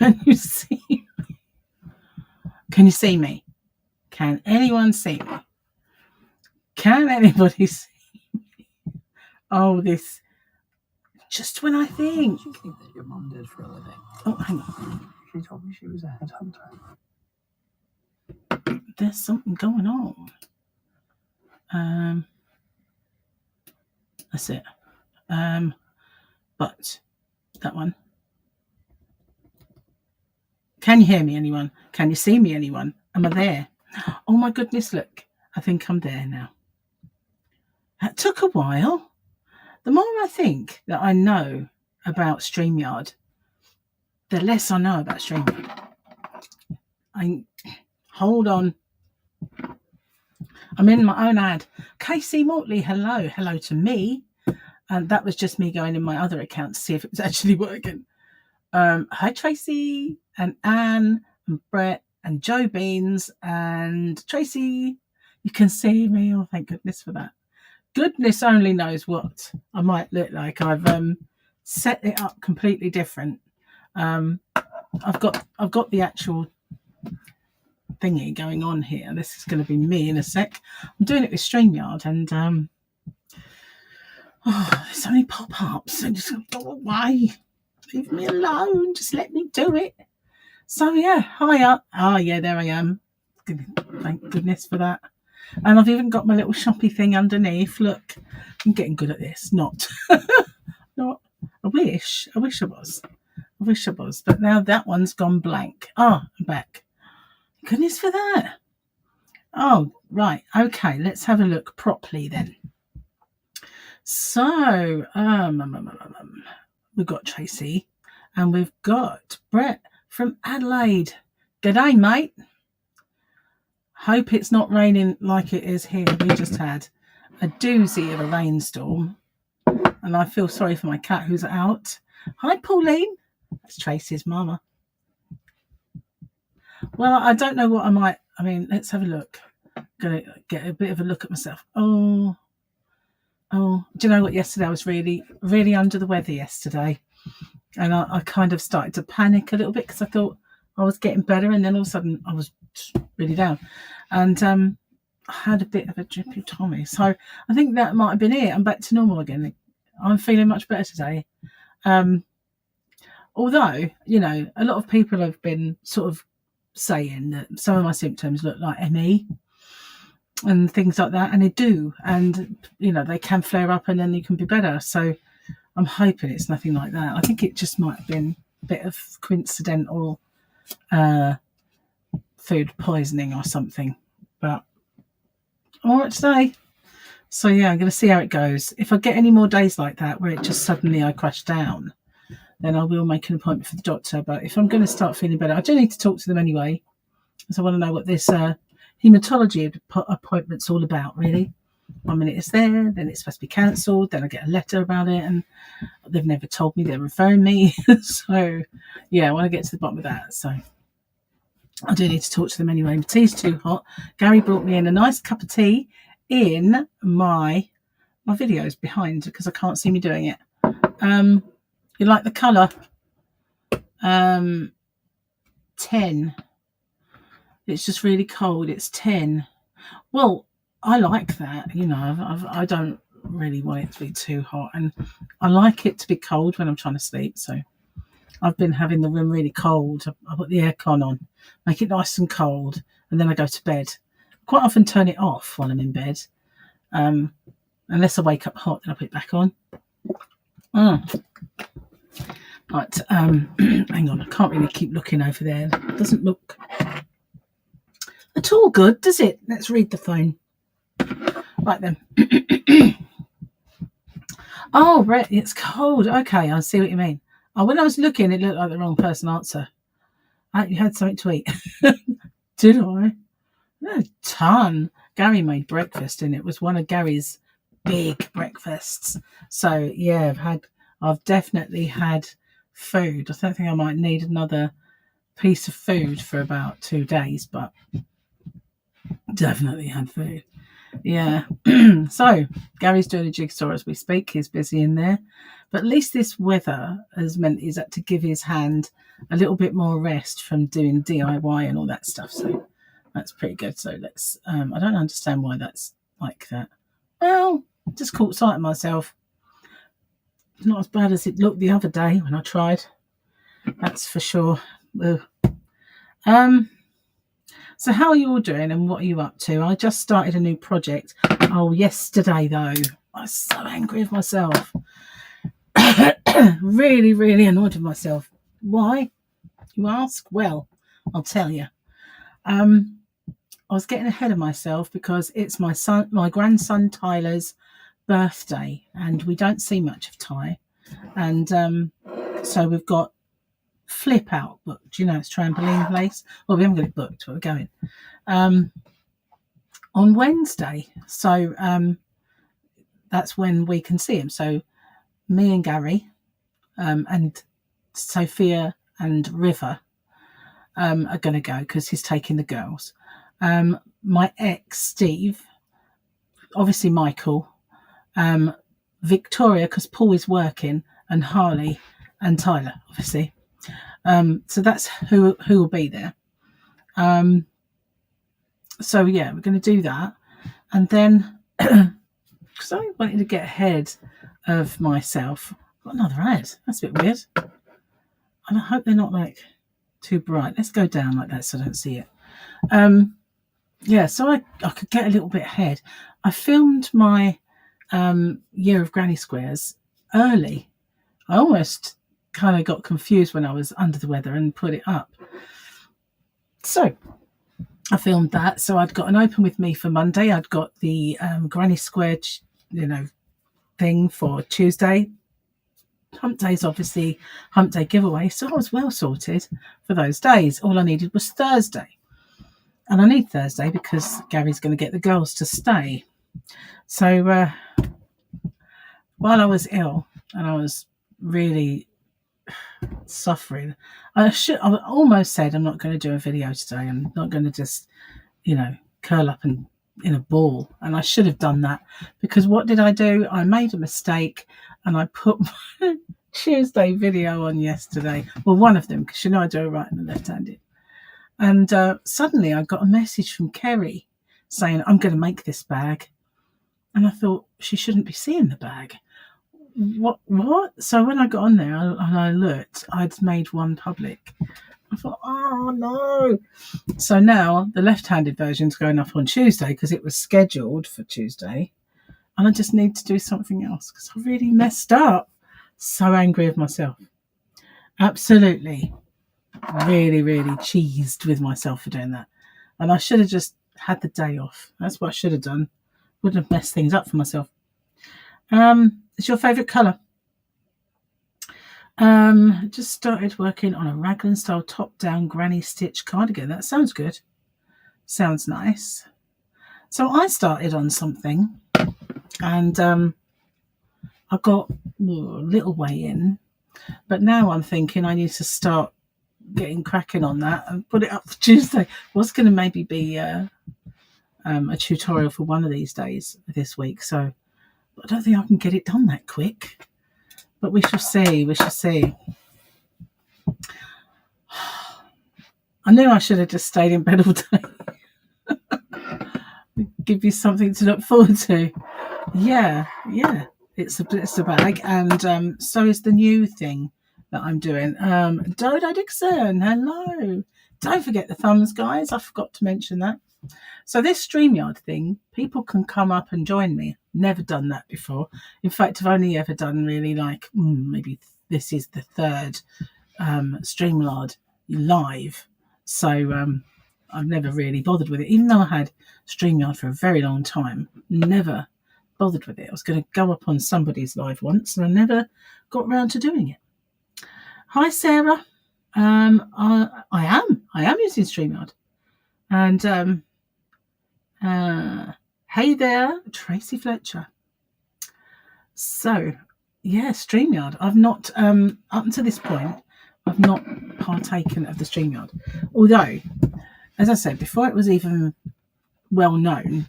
Can you see me? Can you see me? Can anyone see me? Can anybody see me? Oh, this. Just when I think. What do you think that your mum did for a living? Oh, hang on. She told me she was a headhunter. There's something going on. That's it. But that one. Can you hear me, anyone? Can you see me, anyone? Am I there? Oh my goodness, look. I think I'm there now. That took a while. The more I think that I know about StreamYard, the less I know about StreamYard. Hold on. I'm in my own ad. Casey Mortley, hello. Hello to me. And that was just me going in my other account to see if it was actually working. Hi, Tracy and Anne and Brett and Joe Beans and Tracy. You can see me. Oh, thank goodness for that. Goodness only knows what I might look like. I've set it up completely different. I've got the actual thingy going on here. This is going to be me in a sec. I'm doing it with StreamYard, and there's so many pop-ups. I just go away. Leave me alone. Just let me do it. So yeah, hiya. Oh yeah, there I am. Thank goodness for that. And I've even got my little shoppy thing underneath. Look, I'm getting good at this. Not. I wish I was. But now that one's gone blank. I'm back. Goodness for that. Oh, right. Okay, let's have a look properly then. So, we've got Tracy and we've got Brett from Adelaide. G'day, mate. Hope it's not raining like it is here. We just had a doozy of a rainstorm and I feel sorry for my cat who's out. Hi, Pauline. That's Tracy's mama. Well, I don't know what let's have a look. Gonna get a bit of a look at myself. Oh, do you know what? Yesterday I was really, really under the weather yesterday. And I kind of started to panic a little bit because I thought I was getting better. And then all of a sudden I was really down. And I had a bit of a drippy tummy. So I think that might have been it. I'm back to normal again. I'm feeling much better today. Although, a lot of people have been sort of saying that some of my symptoms look like ME and things like that, and they do, and they can flare up and then they can be better. So I'm hoping it's nothing like that. I think it just might have been a bit of coincidental food poisoning or something, but all right today. So yeah, I'm going to see how it goes. If I get any more days like that where it just suddenly I crash down, then I will make an appointment for the doctor. But if I'm going to start feeling better, I do need to talk to them anyway, because I want to know what this haematology appointment's all about, really. 1 minute it's there, then it's supposed to be cancelled, then I get a letter about it, and they've never told me they're referring me. So, yeah, I want to get to the bottom of that. So I do need to talk to them anyway. The tea's too hot. Gary brought me in a nice cup of tea in my videos behind because I can't see me doing it. You like the colour? 10. It's just really cold. It's 10. Well, I like that. I don't really want it to be too hot, and I like it to be cold when I'm trying to sleep. So I've been having the room really cold. I put the aircon on, make it nice and cold, and then I go to bed. Quite often turn it off while I'm in bed. Unless I wake up hot, then I put it back on. But hang on, I can't really keep looking over there. It doesn't look at all good, does it? Let's read the phone. Right then. Oh, Brett, it's cold. Okay, I see what you mean. Oh, when I was looking, it looked like the wrong person answer. You had something to eat. Did I? A ton. Gary made breakfast, and it was one of Gary's big breakfasts. So yeah, I've definitely had food. I don't think I might need another piece of food for about 2 days, but definitely had food. Yeah. So Gary's doing a jigsaw as we speak. He's busy in there. But at least this weather has meant he's had to give his hand a little bit more rest from doing DIY and all that stuff. So that's pretty good. So let's, I don't understand why that's like that. Well, just caught sight of myself. It's not as bad as it looked the other day when I tried. That's for sure. Ugh. So how are you all doing and what are you up to? I just started a new project. Oh, yesterday though. I was so angry with myself. Really, really annoyed with myself. Why? You ask? Well, I'll tell you. I was getting ahead of myself because it's my grandson Tyler's birthday, and we don't see much of Ty. And so we've got Flip out booked. You know, it's trampoline place. Well, we haven't got it booked, but we're going on Wednesday. So that's when we can see him. So me and Gary and Sophia and River are going to go because he's taking the girls. My ex, Steve, obviously Michael, Victoria, because Paul is working, and Harley and Tyler, obviously. So that's who will be there. So yeah, we're going to do that. And then, because I wanted to get ahead of myself, I've got another ad. That's a bit weird. And I hope they're not like too bright. Let's go down like that so I don't see it. Yeah, so I could get a little bit ahead. I filmed my Year of Granny Squares early. I almost kind of got confused when I was under the weather and put it up. So I filmed that. So I'd got an open with me for Monday. I'd got the Granny Square, thing for Tuesday. Hump Day's obviously Hump Day giveaway. So I was well sorted for those days. All I needed was Thursday. And I need Thursday because Gary's going to get the girls to stay. So while I was ill and I was really suffering, I almost said I'm not going to do a video today. I'm not going to just, curl up and in a ball. And I should have done that because what did I do? I made a mistake and I put my Tuesday video on yesterday. Well, one of them, because I do it right and left-handed. And suddenly I got a message from Kerry saying, I'm going to make this bag. And I thought, she shouldn't be seeing the bag. What? So when I got on there and I looked, I'd made one public. I thought, oh no. So now the left-handed version's going up on Tuesday because it was scheduled for Tuesday. And I just need to do something else because I really messed up. So angry with myself. Absolutely. Really, really cheesed with myself for doing that. And I should have just had the day off. That's what I should have done. Wouldn't have messed things up for myself. It's your favourite colour? Just started working on a raglan style top-down granny stitch cardigan. That sounds good. Sounds nice. So I started on something and I got a little way in. But now I'm thinking I need to start getting cracking on that and put it up for Tuesday. Was going to maybe be a tutorial for one of these days this week. So I don't think I can get it done that quick. But we shall see. We shall see. I knew I should have just stayed in bed all day. Give you something to look forward to. Yeah. It's a bag, and so is the new thing that I'm doing. Dodo Dixon, hello. Don't forget the thumbs, guys. I forgot to mention that. So this StreamYard thing, people can come up and join me. Never done that before. In fact, I've only ever done really maybe this is the third StreamYard live. So I've never really bothered with it. Even though I had StreamYard for a very long time, never bothered with it. I was going to go up on somebody's live once and I never got round to doing it. Hi, Sarah. I am using StreamYard. And hey there, Tracy Fletcher. So, yeah, StreamYard. I've not, up until this point, I've not partaken of the StreamYard. Although, as I said, before it was even well known,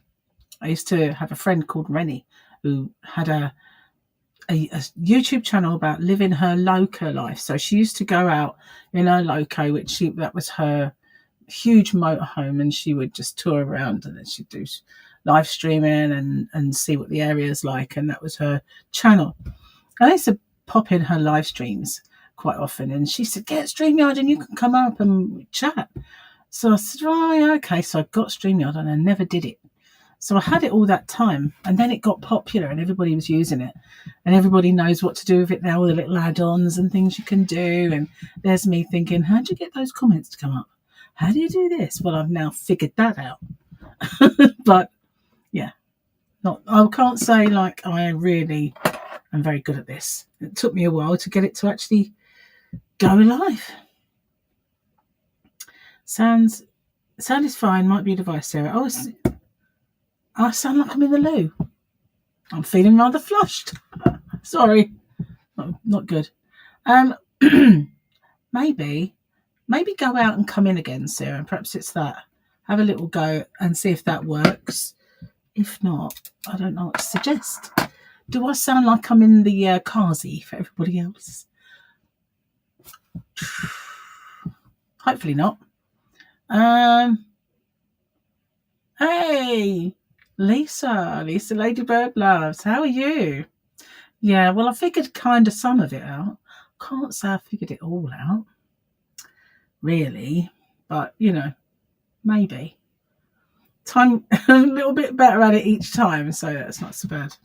I used to have a friend called Rennie who had a YouTube channel about living her loco life. So she used to go out in her loco, that was her huge motorhome, and she would just tour around, and then she'd do live streaming and see what the area's like, and that was her channel. I used to pop in her live streams quite often, and she said, get StreamYard and you can come up and chat. So I said, right, okay. So I got StreamYard and I never did it. So I had it all that time, and then it got popular and everybody was using it, and everybody knows what to do with it now, all the little add-ons and things you can do. And there's me thinking, how'd you get those comments to come up? How do you do this? Well, I've now figured that out. But yeah, I can't say like I really am very good at this. It took me a while to get it to actually go live. Sound is fine. Might be a device, Sarah. Oh, I sound like I'm in the loo. I'm feeling rather flushed. Sorry. Not good. Maybe go out and come in again, Sarah. Perhaps it's that. Have a little go and see if that works. If not, I don't know what to suggest. Do I sound like I'm in the Kazi for everybody else? Hopefully not. Hey, Lisa Ladybird Loves, how are you? Yeah, well, I figured kind of some of it out. Can't say I figured it all out, really, but you know, maybe. Time a little bit better at it each time, so that's not so bad.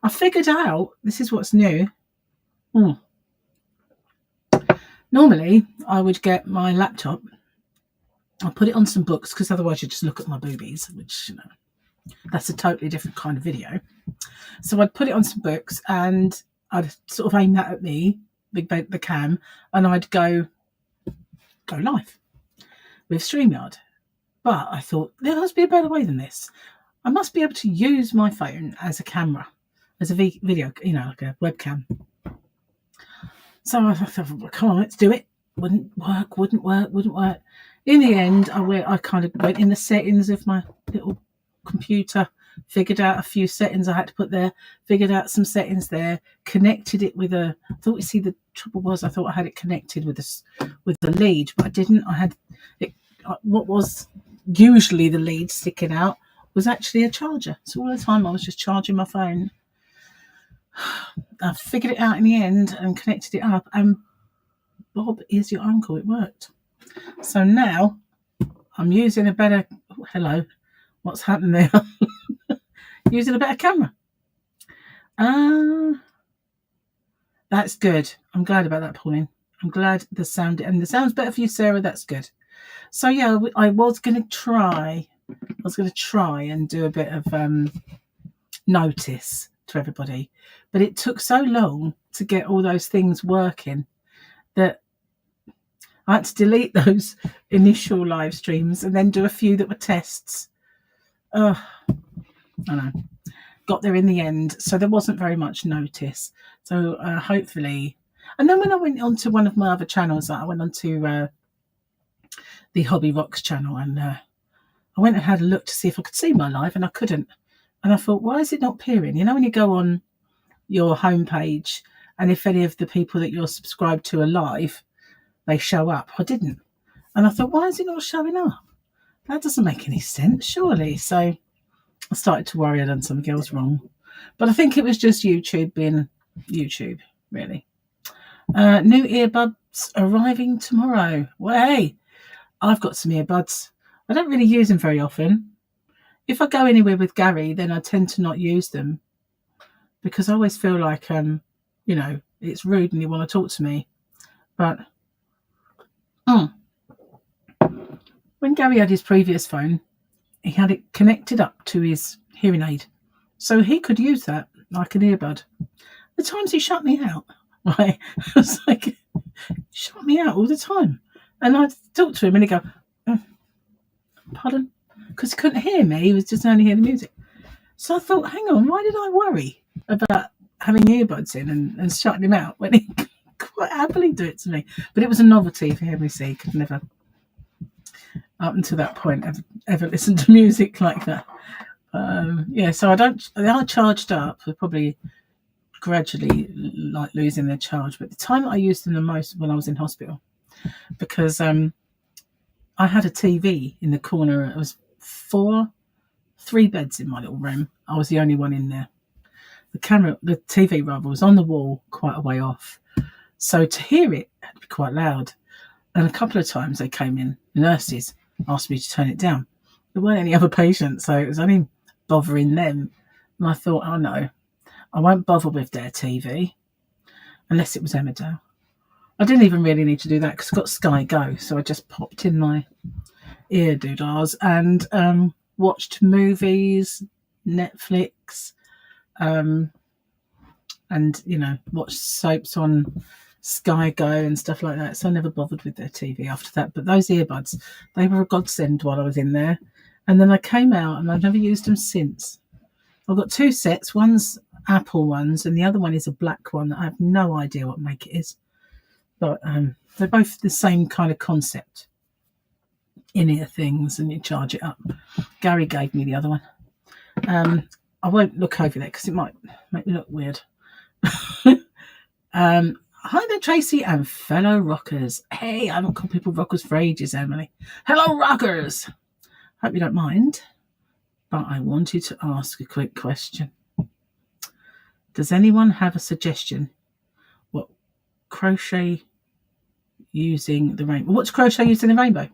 I figured out, this is what's new. Normally, I would get my laptop, I'll put it on some books, because otherwise you just look at my boobies, which, you know, that's a totally different kind of video. So I'd put it on some books and I'd sort of aim that at me, the cam, and I'd go live with StreamYard. But I thought, there must be a better way than this. I must be able to use my phone as a camera, as a video, you know, like a webcam. So I thought, come on, let's do it. Wouldn't work. In the end, I kind of went in the settings of my little computer, figured out a few settings I had to put there, figured out some settings there, connected it with I thought, you see, the trouble was I thought I had it connected with the lead, but I didn't. I had it, what was usually the lead sticking out was actually a charger. So all the time I was just charging my phone. I figured it out in the end and connected it up, and Bob is your uncle. It worked. So now I'm using a better, hello, what's happening there? Using a better camera. That's good. I'm glad about that, Pauline. I'm glad the sound's better for you, Sarah. That's good. So yeah, I was going to try and do a bit of notice to everybody, but it took so long to get all those things working that I had to delete those initial live streams and then do a few that were tests. I know. Got there in the end, so there wasn't very much notice. So hopefully, and then when I went onto one of my other channels, I went onto the Hobby Rocks channel, and I went and had a look to see if I could see my live, and I couldn't. And I thought, why is it not appearing? You know, when you go on your homepage, and if any of the people that you're subscribed to are live, they show up. I didn't. And I thought, why is it not showing up? That doesn't make any sense, surely. So I started to worry I'd done something else wrong. But I think it was just YouTube being YouTube, really. New earbuds arriving tomorrow. Well, hey, I've got some earbuds. I don't really use them very often. If I go anywhere with Gary, then I tend to not use them, because I always feel like, you know, it's rude and you want to talk to me. But when Gary had his previous phone, he had it connected up to his hearing aid, so he could use that like an earbud. The times he shut me out, right? I was like, shut me out all the time. And I'd talk to him and he'd go, pardon? Because he couldn't hear me, he was just only hearing the music. So I thought, hang on, why did I worry about having earbuds in and shutting him out when he could quite happily do it to me? But it was a novelty for him, you see. He could never, up until that point, ever listen to music like that. Yeah, so they are charged up. They're probably gradually like losing their charge, but the time I used them the most when I was in hospital, because I had a TV in the corner. It was 3 beds in my little room. I was the only one in there. The TV rather, was on the wall quite a way off, so to hear it had to be quite loud. And a couple of times they came in, the nurses asked me to turn it down. There weren't any other patients, so it was only bothering them. And I thought, oh no, I won't bother with their TV unless it was Emmerdale. I didn't even really need to do that because I've got Sky Go, so I just popped in my ear doodahs and watched movies, Netflix, and watched soaps on Sky Go and stuff like that. So I never bothered with their TV after that. But those earbuds, they were a godsend while I was in there. And then I came out and I've never used them since. I've got 2 sets. One's Apple ones and the other one is a black one that I have no idea what make it is. But they're both the same kind of concept. In-ear things and you charge it up. Gary gave me the other one. I won't look over there because it might make me look weird. Hi there, Tracy and fellow rockers. Hey, I haven't called people rockers for ages, Emily. Hello, rockers. Hope you don't mind, but I wanted to ask a quick question. Does anyone have a suggestion? What crochet using the rainbow? What's crochet using the rainbow?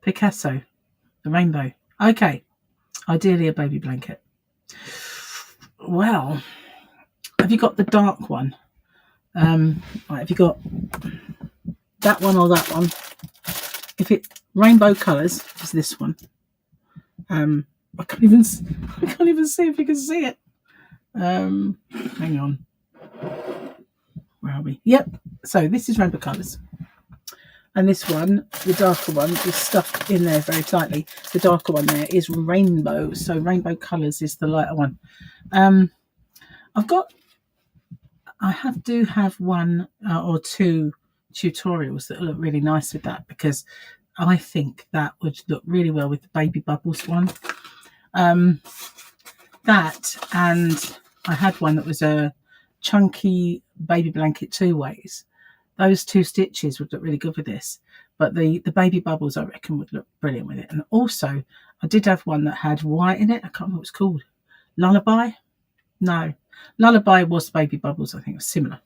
Picasso, the rainbow. Okay, ideally a baby blanket. Well, have you got the dark one? Right, have you got that one or that one? If it rainbow colours is this one. I can't even see if you can see it. Hang on. Where are we? Yep. So this is rainbow colours. And this one, the darker one, is stuck in there very tightly. The darker one there is rainbow. So rainbow colours is the lighter one. I do have one or 2 tutorials that look really nice with that because I think that would look really well with the baby bubbles one. That, and I had one that was a chunky baby blanket 2 ways. Those 2 stitches would look really good with this, but the baby bubbles I reckon would look brilliant with it. And also I did have one that had white in it. I can't remember what it's called. Lullaby? No. Lullaby was baby bubbles. I think it was similar.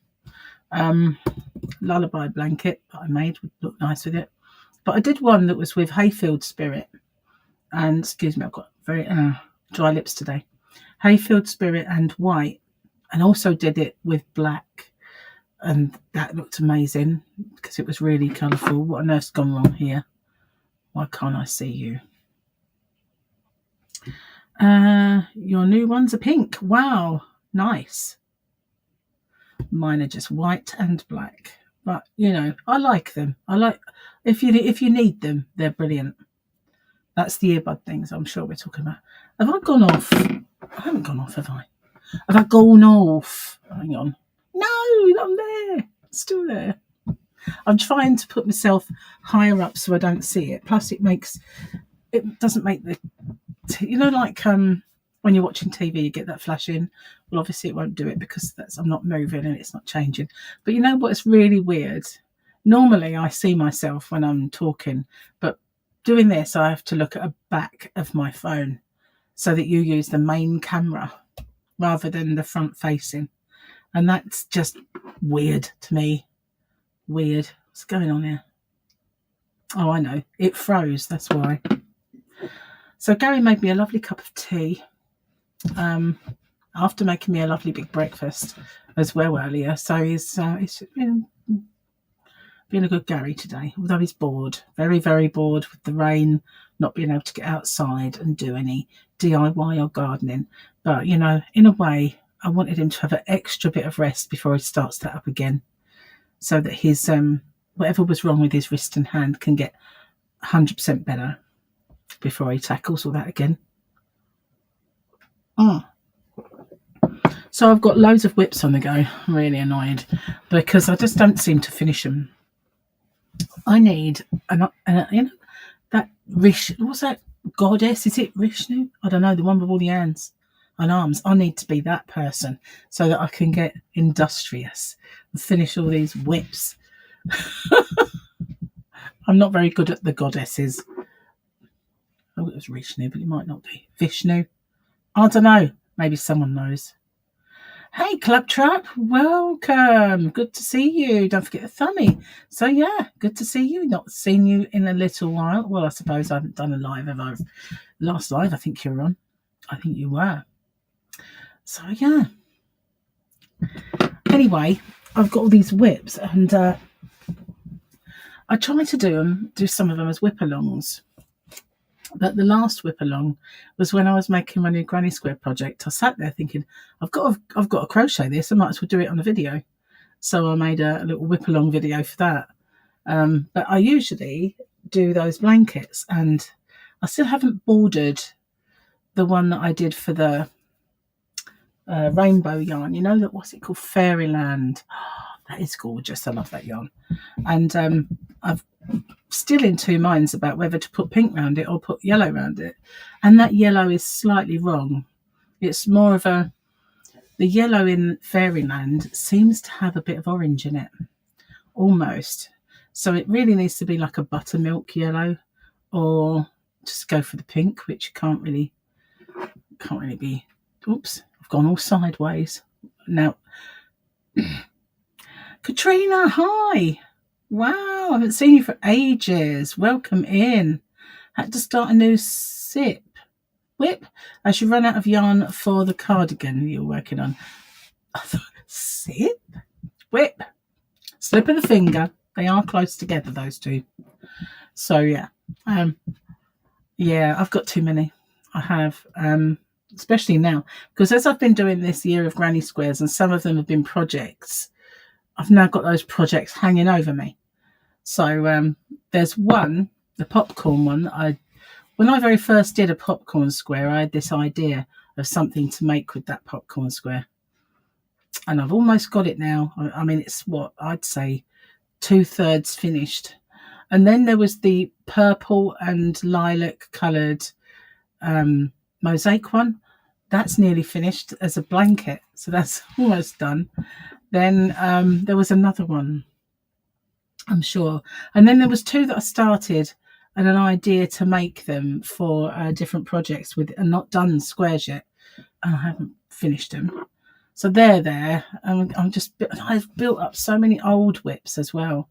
Lullaby blanket that I made would look nice with it. But I did one that was with Hayfield Spirit. And excuse me, I've got very dry lips today. Hayfield Spirit and white. And also did it with black. And that looked amazing because it was really colourful. What on earth's gone wrong here? Why can't I see you? Your new ones are pink. Wow. Nice. Mine are just white and black, but I like them. I like if you need them, they're brilliant. That's the earbud things I'm sure we're talking about. Have I gone off? I haven't gone off, have I? Have I gone off? Hang on. No, I'm there. Still there. I'm trying to put myself higher up so I don't see it. Plus, it doesn't make the like when you're watching TV, you get that flash in. Well, obviously it won't do it because I'm not moving and it's not changing. But you know what's really weird? Normally I see myself when I'm talking, but doing this, I have to look at the back of my phone so that you use the main camera rather than the front facing. And that's just weird to me. Weird. What's going on here? Oh, I know. It froze. That's why. So Gary made me a lovely cup of tea. After making me a lovely big breakfast as well earlier. So he's been a good Gary today, although he's bored, very, very bored with the rain, not being able to get outside and do any DIY or gardening. But, in a way, I wanted him to have an extra bit of rest before he starts that up again so that his whatever was wrong with his wrist and hand can get 100% better before he tackles all that again. So I've got loads of whips on the go. I'm really annoyed because I just don't seem to finish them. I need that what's that goddess. Is it Vishnu? I don't know, the one with all the hands and arms. I need to be that person so that I can get industrious and finish all these WIPs. I'm not very good at the goddesses. Oh, it was Vishnu, but it might not be. Vishnu? I don't know. Maybe someone knows. Hey, Club Trap, welcome. Good to see you. Don't forget the thummy. So, yeah, good to see you. Not seen you in a little while. Well, I suppose I haven't done a live, have I? Last live, I think you were on. I think you were. So, yeah. Anyway, I've got all these WIPs, and I try to do some of them as WIP-alongs. But the last WIP along was when I was making my new Granny Square project. I sat there thinking, I've got to crochet this. I might as well do it on a video. So I made a little WIP along video for that. But I usually do those blankets, and I still haven't bordered the one that I did for the rainbow yarn. You know, that what's it called? Fairyland. Oh, that is gorgeous. I love that yarn. And I've still in two minds about whether to put pink around it or put yellow around it, and that yellow is slightly wrong. It's more of the yellow in Fairyland seems to have a bit of orange in it, almost. So it really needs to be like a buttermilk yellow, or just go for the pink, which can't really be. Oops, I've gone all sideways now. Katrina, hi. Wow, I haven't seen you for ages. Welcome in. Had to start a new WIP as you run out of yarn for the cardigan you're working on. Sip? WIP. Slip of the finger. They are close together, those two. So, yeah. Yeah, I've got too many. I have, especially now. Because as I've been doing this year of Granny Squares, and some of them have been projects, I've now got those projects hanging over me. So there's one, the popcorn one, that when I very first did a popcorn square, I had this idea of something to make with that popcorn square. And I've almost got it now. I mean, it's what I'd say 2/3 finished. And then there was the purple and lilac coloured mosaic one. That's nearly finished as a blanket. So that's almost done. Then there was another one, I'm sure. And then there was two that I started and an idea to make them for different projects with, and not done squares yet. And I haven't finished them. So they're there. I've built up so many old WIPs as well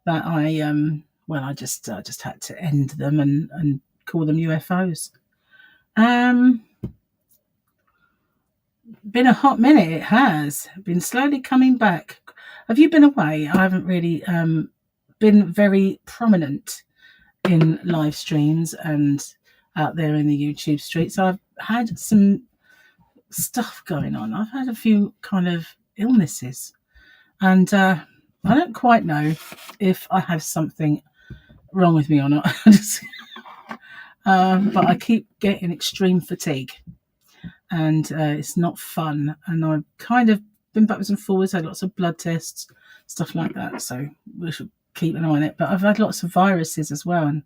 that I just had to end them and call them UFOs. Been a hot minute. It has been slowly coming back. Have you been away? I haven't really been very prominent in live streams and out there in the YouTube streets. I've had some stuff going on. I've had a few kind of illnesses, and I don't quite know if I have something wrong with me or not. But I keep getting extreme fatigue, and it's not fun. And I've kind of been backwards and forwards, had lots of blood tests, stuff like that. So we should keep an eye on it. But I've had lots of viruses as well, and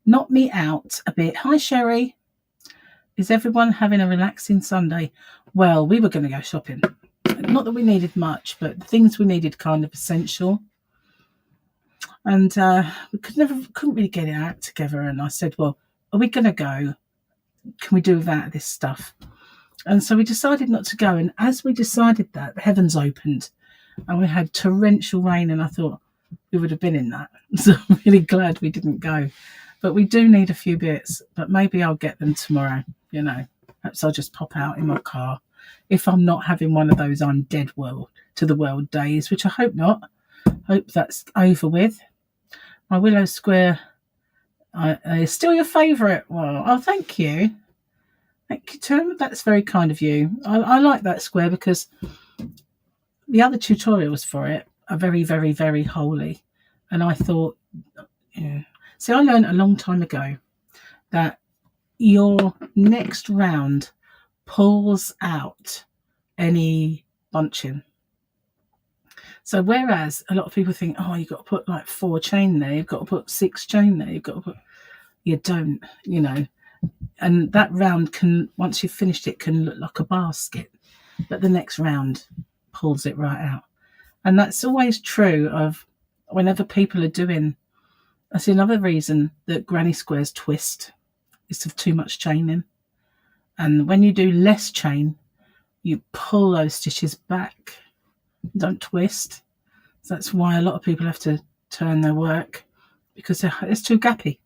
knocked me out a bit. Hi, Sherry. Is everyone having a relaxing Sunday? Well, we were going to go shopping. Not that we needed much, but the things we needed kind of essential. And we couldn't really get it out together. And I said, well, are we going to go? Can we do without this stuff? And so we decided not to go. And as we decided that, the heavens opened and we had torrential rain. And I thought we would have been in that. So I'm really glad we didn't go. But we do need a few bits. But maybe I'll get them tomorrow. You know, perhaps I'll just pop out in my car if I'm not having one of those I'm dead to the world days, which I hope not. Hope that's over with. My Willow Square is still your favourite. Well, oh, thank you. Thank you, Tim. That's very kind of you. I like that square because the other tutorials for it are very, very, very holy. And I thought, yeah. See, I learned a long time ago that your next round pulls out any bunching. So whereas a lot of people think, oh, you've got to put like 4 chain there, you've got to put 6 chain there, you've got to put, you don't, you know. And that round can, once you've finished it, can look like a basket, but the next round pulls it right out. And that's always true of whenever people are doing. That's another reason that granny squares twist, is of too much chaining. And when you do less chain, you pull those stitches back. Don't twist. So that's why a lot of people have to turn their work, because it's too gappy.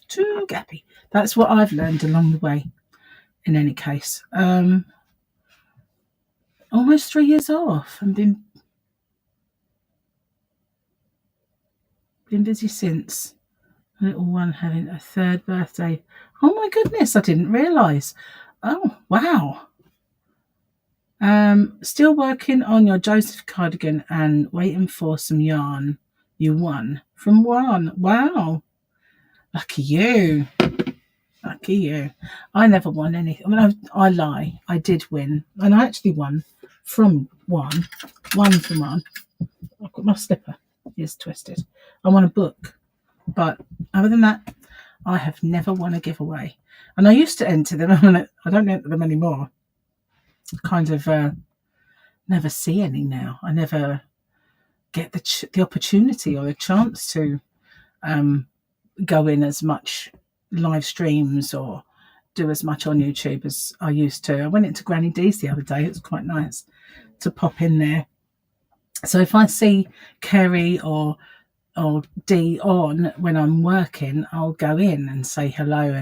Too gappy. That's what I've learned along the way. In any case, almost 3 years off, and been busy since. Little one having a 3rd birthday. Oh my goodness, I didn't realise. Oh wow. Still working on your Joseph cardigan and waiting for some yarn. You won from one. Wow. Lucky you. Lucky you. I never won anything. I mean, I lie. I did win. And I actually won from one. One from one. I've got my slipper. It's twisted. I won a book. But other than that, I have never won a giveaway. And I used to enter them. I don't enter them anymore. Kind of never see any now. I never get the opportunity or the chance to go in as much live streams or do as much on YouTube as I used to. I went into Granny D's the other day. It was quite nice to pop in there. So if I see Kerry or Dee on when I'm working, I'll go in and say hello.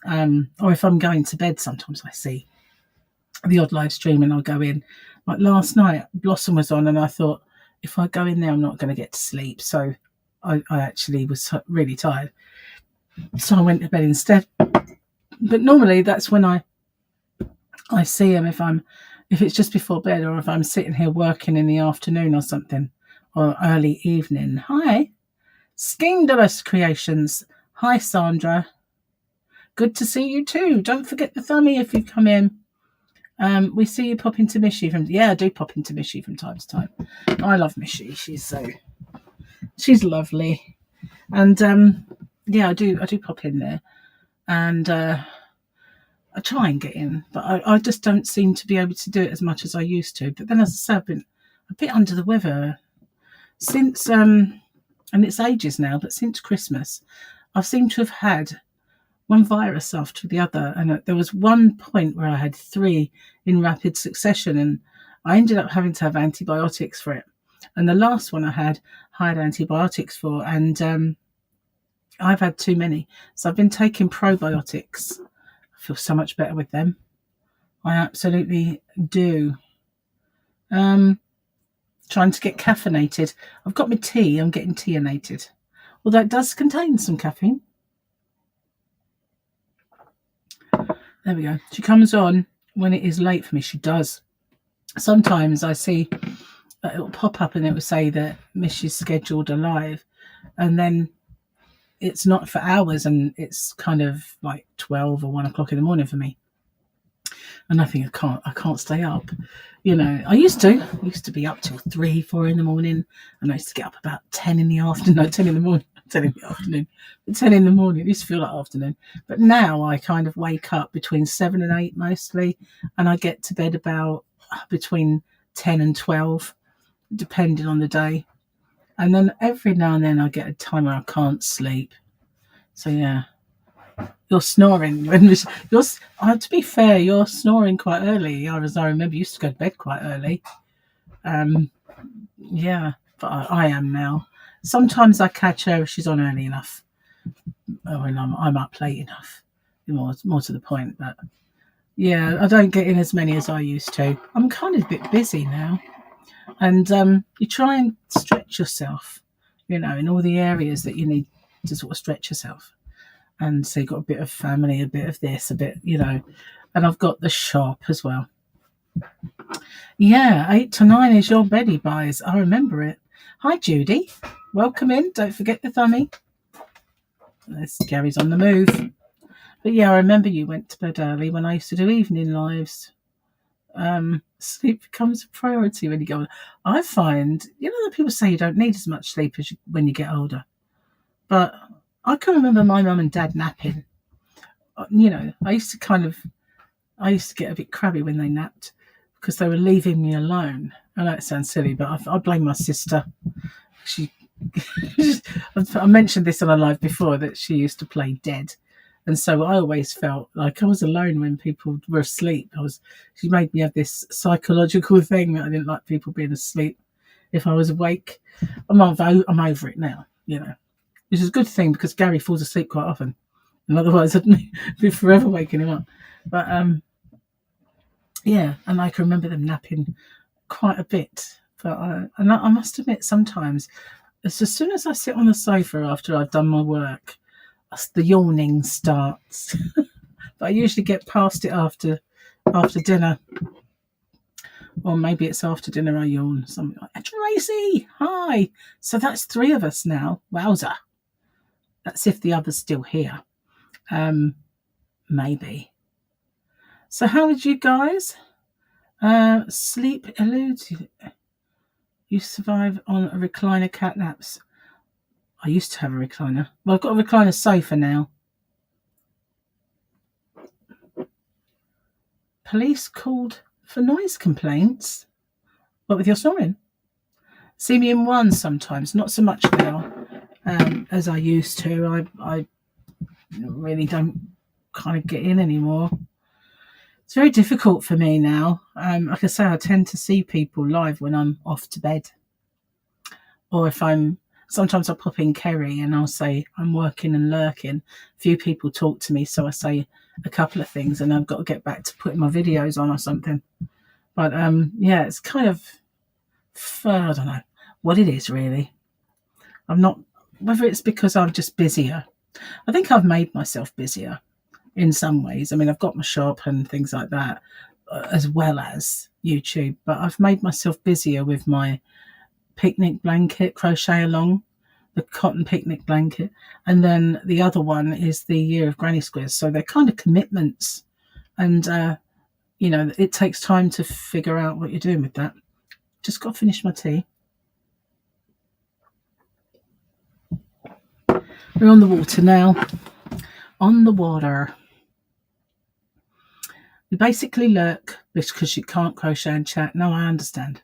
And or if I'm going to bed, sometimes I see the odd live stream and I'll go in. Like last night, Blossom was on, and I thought, if I go in there, I'm not going to get to sleep. So I actually was really tired. So I went to bed instead. But normally that's when I see him, if it's just before bed, or if I'm sitting here working in the afternoon or something, or early evening. Hi, Scandalous Creations. Hi, Sandra. Good to see you too. Don't forget the thumbie if you come in. We see you pop into Mishy I do pop into Mishy from time to time. I love Mishy. She's lovely. And I do pop in there. And I try and get in, but I just don't seem to be able to do it as much as I used to. But then, as I said, I've been a bit under the weather since, and it's ages now, but since Christmas, I seem to have had one virus after the other. And there was one point where I had 3 in rapid succession, and I ended up having to have antibiotics for it. And the last one I had antibiotics for, and I've had too many. So I've been taking probiotics. I feel so much better with them. I absolutely do. Trying to get caffeinated. I've got my tea. I'm getting teanated. Although it does contain some caffeine. There we go. She comes on when it is late for me. She does. Sometimes I see it'll pop up and it will say that Mish is scheduled alive. And then it's not for hours, and it's kind of like 12 or 1 o'clock in the morning for me. And I think I can't stay up. You know, I used to be up till 3, 4 in the morning, and I used to get up about 10 in the afternoon. No, 10 in the morning. 10 in the afternoon. 10 in the morning. It used to feel like afternoon. But now I kind of wake up between 7 and 8 mostly, and I get to bed about between 10 and 12, depending on the day. And then every now and then I get a time where I can't sleep. So yeah. You're snoring. To be fair, you're snoring quite early. As I remember, you used to go to bed quite early. Yeah, but I am now. Sometimes I catch her if she's on early enough, when I'm up late enough. More to the point, but yeah, I don't get in as many as I used to. I'm kind of a bit busy now, and you try and stretch yourself, in all the areas that you need to sort of stretch yourself. And so you've got a bit of family, a bit of this, a bit, and I've got the shop as well. Yeah, 8 to 9 is your Betty buys. I remember it. Hi, Judy. Welcome in. Don't forget the thumbie. Gary's on the move. But yeah, I remember you went to bed early when I used to do evening lives. Sleep becomes a priority when you go. I find, that people say you don't need as much sleep when you get older. But I can remember my mum and dad napping you know, I used to get a bit crabby when they napped because they were leaving me alone. I know it sounds silly, but I blame my sister. She, I mentioned this on aLive before, that she used to play dead. And so I always felt like I was alone when people were asleep. She made me have this psychological thing that I didn't like people being asleep if I was awake. I'm over it now, you know, which is a good thing because Gary falls asleep quite often. And otherwise I'd be forever waking him up. But yeah, and I can remember them napping quite a bit. But I must admit, sometimes, as soon as I sit on the sofa after I've done my work, the yawning starts. But I usually get past it after dinner, or maybe it's after dinner I yawn. Something like, Tracy, hi. So that's 3 of us now. Wowza. That's if the other's still here. Maybe. So how did you guys? Sleep eludes you. You survive on a recliner cat naps. I used to have a recliner. Well, I've got a recliner sofa now. Police called for noise complaints. What with your snoring? See me in one sometimes, not so much now as I used to. I really don't kind of get in anymore. It's very difficult for me now. Like I say, I tend to see people live when I'm off to bed. Or sometimes I'll pop in Kerry and I'll say I'm working and lurking. Few people talk to me, so I say a couple of things and I've got to get back to putting my videos on or something. But yeah, it's kind of, I don't know what it is really. I'm not, whether it's because I'm just busier. I think I've made myself busier in some ways. I mean, I've got my shop and things like that, as well as YouTube, but I've made myself busier with my picnic blanket, crochet along, the cotton picnic blanket, and then the other one is the Year of Granny Squares. So they're kind of commitments, and you know, it takes time to figure out what you're doing with that. Just got to finish my tea. We're on the water now. On the water. We basically lurk because you can't crochet and chat. No, I understand.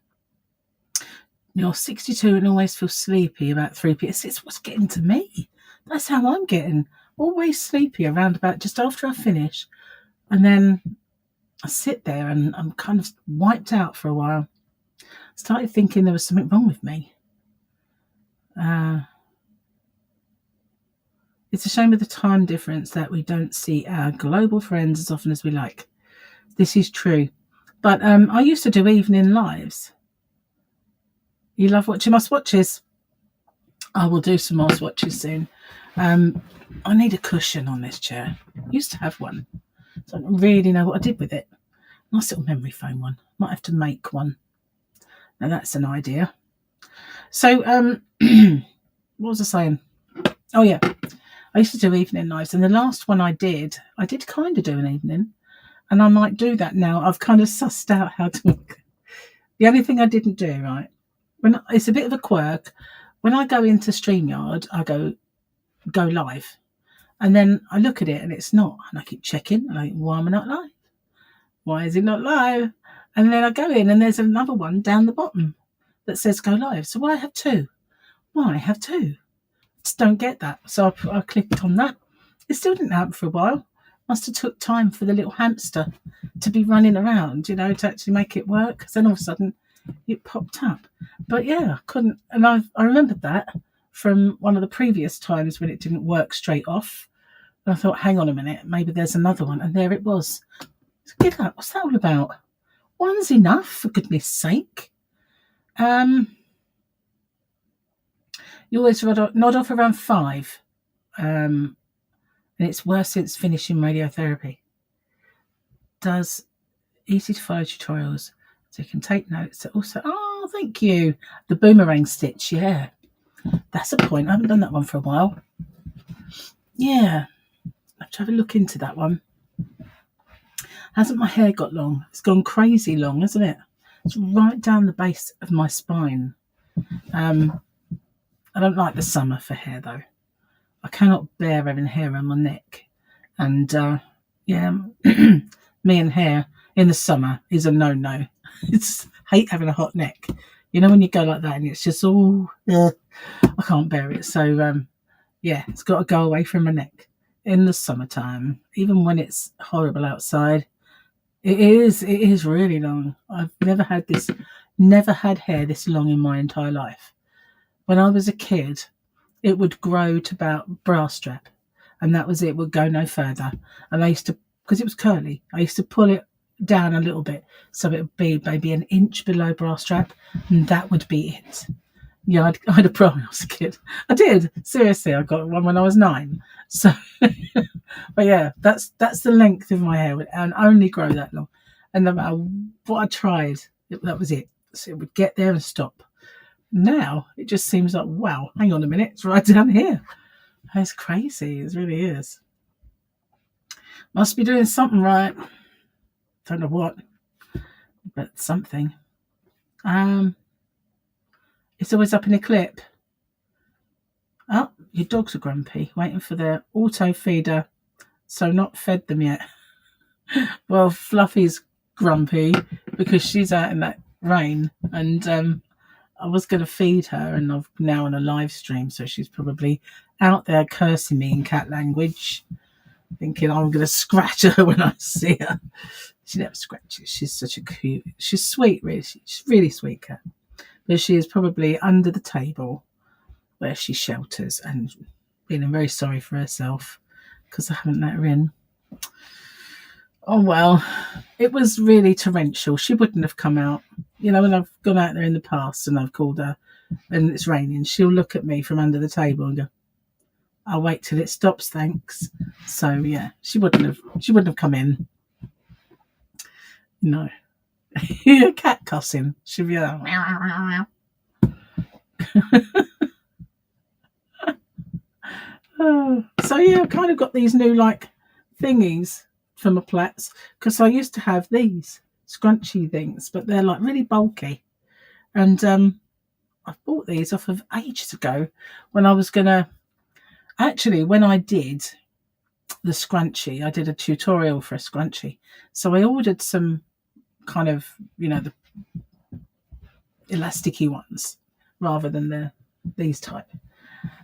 You're 62 and always feel sleepy about 3 p.m. It's what's getting to me. That's how I'm getting. Always sleepy around about just after I finish. And then I sit there and I'm kind of wiped out for a while. Started thinking there was something wrong with me. It's a shame with the time difference that we don't see our global friends as often as we like. This is true. But I used to do evening lives. You love watching my swatches? I will do some more swatches soon. I need a cushion on this chair. I used to have one. So I don't really know what I did with it. Nice little memory foam one. Might have to make one. Now that's an idea. So what was I saying? Oh yeah, I used to do evening lives, and the last one I did kind of do an evening, and I might do that now. I've kind of sussed out how to work. The only thing I didn't do, right, it's a bit of a quirk. When I go into StreamYard, I go live, and then I look at it and it's not, and I keep checking, and I think, why am I not live? Why is it not live? And then I go in and there's another one down the bottom that says go live. So why I have two? Why I have two? Just don't get that. So I clicked on that. It still didn't happen for a while. Must have took time for the little hamster to be running around, you know, to actually make it work. Because then all of a sudden it popped up. But yeah, I couldn't. And I remembered that from one of the previous times when it didn't work straight off. And I thought, hang on a minute, maybe there's another one. And there it was. So get up. What's that all about? One's enough, for goodness sake. You always nod off around 5. And it's worse since finishing radiotherapy. Does easy to follow tutorials so you can take notes. Also, oh, thank you. The boomerang stitch, yeah. That's a point. I haven't done that one for a while. Yeah. I have to have a look into that one. Hasn't my hair got long? It's gone crazy long, hasn't it? It's right down the base of my spine. I don't like the summer for hair, though. I cannot bear having hair on my neck. And yeah, me and hair in the summer is a no. It's hate having a hot neck. You know when you go like that and it's just all I can't bear it. So yeah, it's got to go away from my neck in the summertime, even when it's horrible outside. It is really long. I've never had hair this long in my entire life. When I was a kid, it would grow to about bra strap, and that was it. It would go no further. And I used to, because it was curly, I used to pull it down a little bit so it would be maybe an inch below bra strap, and that would be it. Yeah, I had a bra when I was a kid. I did, seriously. I got one when I was 9. So, but yeah, that's the length of my hair, and only grow that long. And no matter what I tried, that was it. So it would get there and stop. Now it just seems like, wow, hang on a minute, it's right down here. It's crazy. It really is. Must be doing something right. Don't know what, but something. It's always up in a clip. Oh, your dogs are grumpy, waiting for their auto feeder. So not fed them yet. Well, Fluffy's grumpy because she's out in that rain, and I was going to feed her, and I'm now on a live stream, so she's probably out there cursing me in cat language, thinking I'm going to scratch her when I see her. She never scratches. She's such a cute. She's sweet, really. She's really sweet cat. But she is probably under the table where she shelters and feeling very sorry for herself because I haven't let her in. Oh, well, it was really torrential. She wouldn't have come out. You know, when I've gone out there in the past and I've called her and it's raining, she'll look at me from under the table and go, I'll wait till it stops, thanks. So, yeah, she wouldn't have come in. No. Cat cussing. She'd be like, meow. So yeah, I've kind of got these new like thingies for my plaits because I used to have these scrunchy things, but they're like really bulky. And I bought these off of ages ago when I was gonna when I did the scrunchie, I did a tutorial for a scrunchie. So I ordered some kind of, you know, the elasticy ones rather than these type.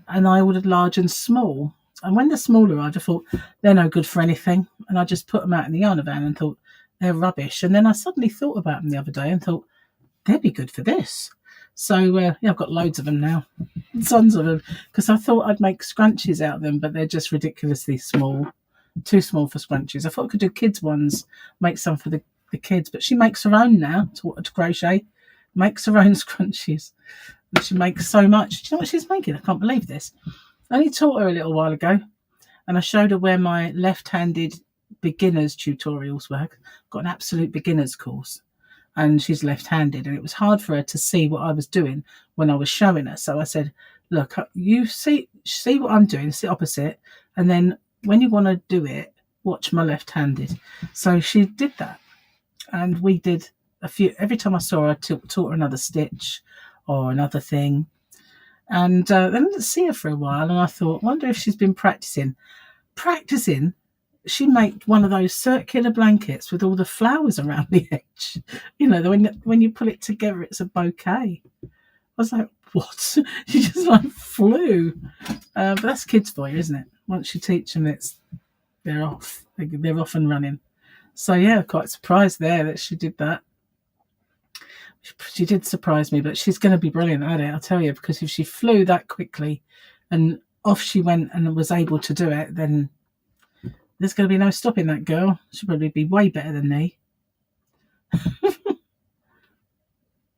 And I ordered large and small. And when the small arrived, I thought, they're no good for anything. And I just put them out in the yarn van and thought, they're rubbish. And then I suddenly thought about them the other day and thought, they'd be good for this. So, yeah, I've got loads of them now. Tons of them. Because I thought I'd make scrunchies out of them, but they're just ridiculously small. Too small for scrunchies. I thought I could do kids' ones, make some for the kids. But she makes her own now to crochet. Makes her own scrunchies. And she makes so much. Do you know what she's making? I can't believe this. I only taught her a little while ago, and I showed her where my left-handed beginners tutorials work. Got an absolute beginners course, and she's left-handed, and it was hard for her to see what I was doing when I was showing her. So I said, look, you see what I'm doing, sit opposite, and then when you want to do it, watch my left-handed. So she did that, and we did a few. Every time I saw her, I taught her another stitch or another thing. And then I didn't see her for a while, and I thought, wonder if she's been practicing. She made one of those circular blankets with all the flowers around the edge. You know, when you pull it together, it's a bouquet. I was like, what? She just like flew. But that's kids for you, isn't it? Once you teach them, they're off. They're off and running. So yeah, quite surprised there that she did that. She did surprise me, but she's going to be brilliant at it, I'll tell you, because if she flew that quickly and off she went and was able to do it, then there's going to be no stopping that girl. She'll probably be way better than me.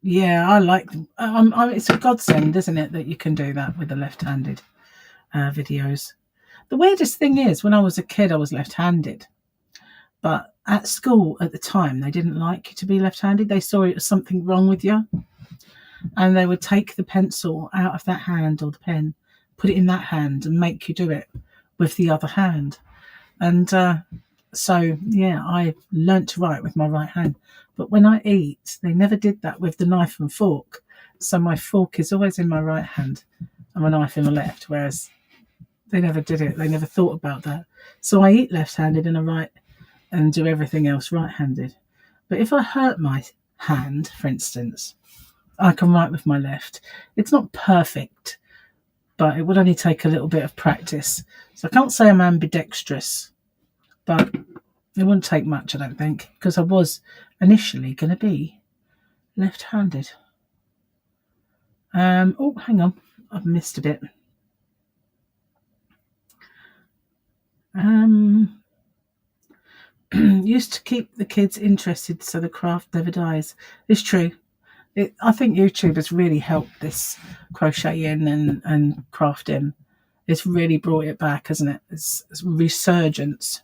Yeah, I like them. It's a godsend, isn't it, that you can do that with the left-handed videos. The weirdest thing is, when I was a kid, I was left-handed. But at school at the time, they didn't like you to be left-handed. They saw it was something wrong with you. And they would take the pencil out of that hand or the pen, put it in that hand and make you do it with the other hand. And so, yeah, I learnt to write with my right hand. But when I eat, they never did that with the knife and fork. So my fork is always in my right hand and my knife in my left, whereas They never did it. They never thought about that. So I eat left-handed and I write and do everything else right-handed. But if I hurt my hand, for instance, I can write with my left. It's not perfect, but it would only take a little bit of practice. So I can't say I'm ambidextrous, but it wouldn't take much, I don't think, because I was initially going to be left-handed. Oh, hang on. I've missed a bit. Used to keep the kids interested so the craft never dies. It's true. I think YouTube has really helped this crocheting and crafting. It's really brought it back, hasn't it? It's resurgence.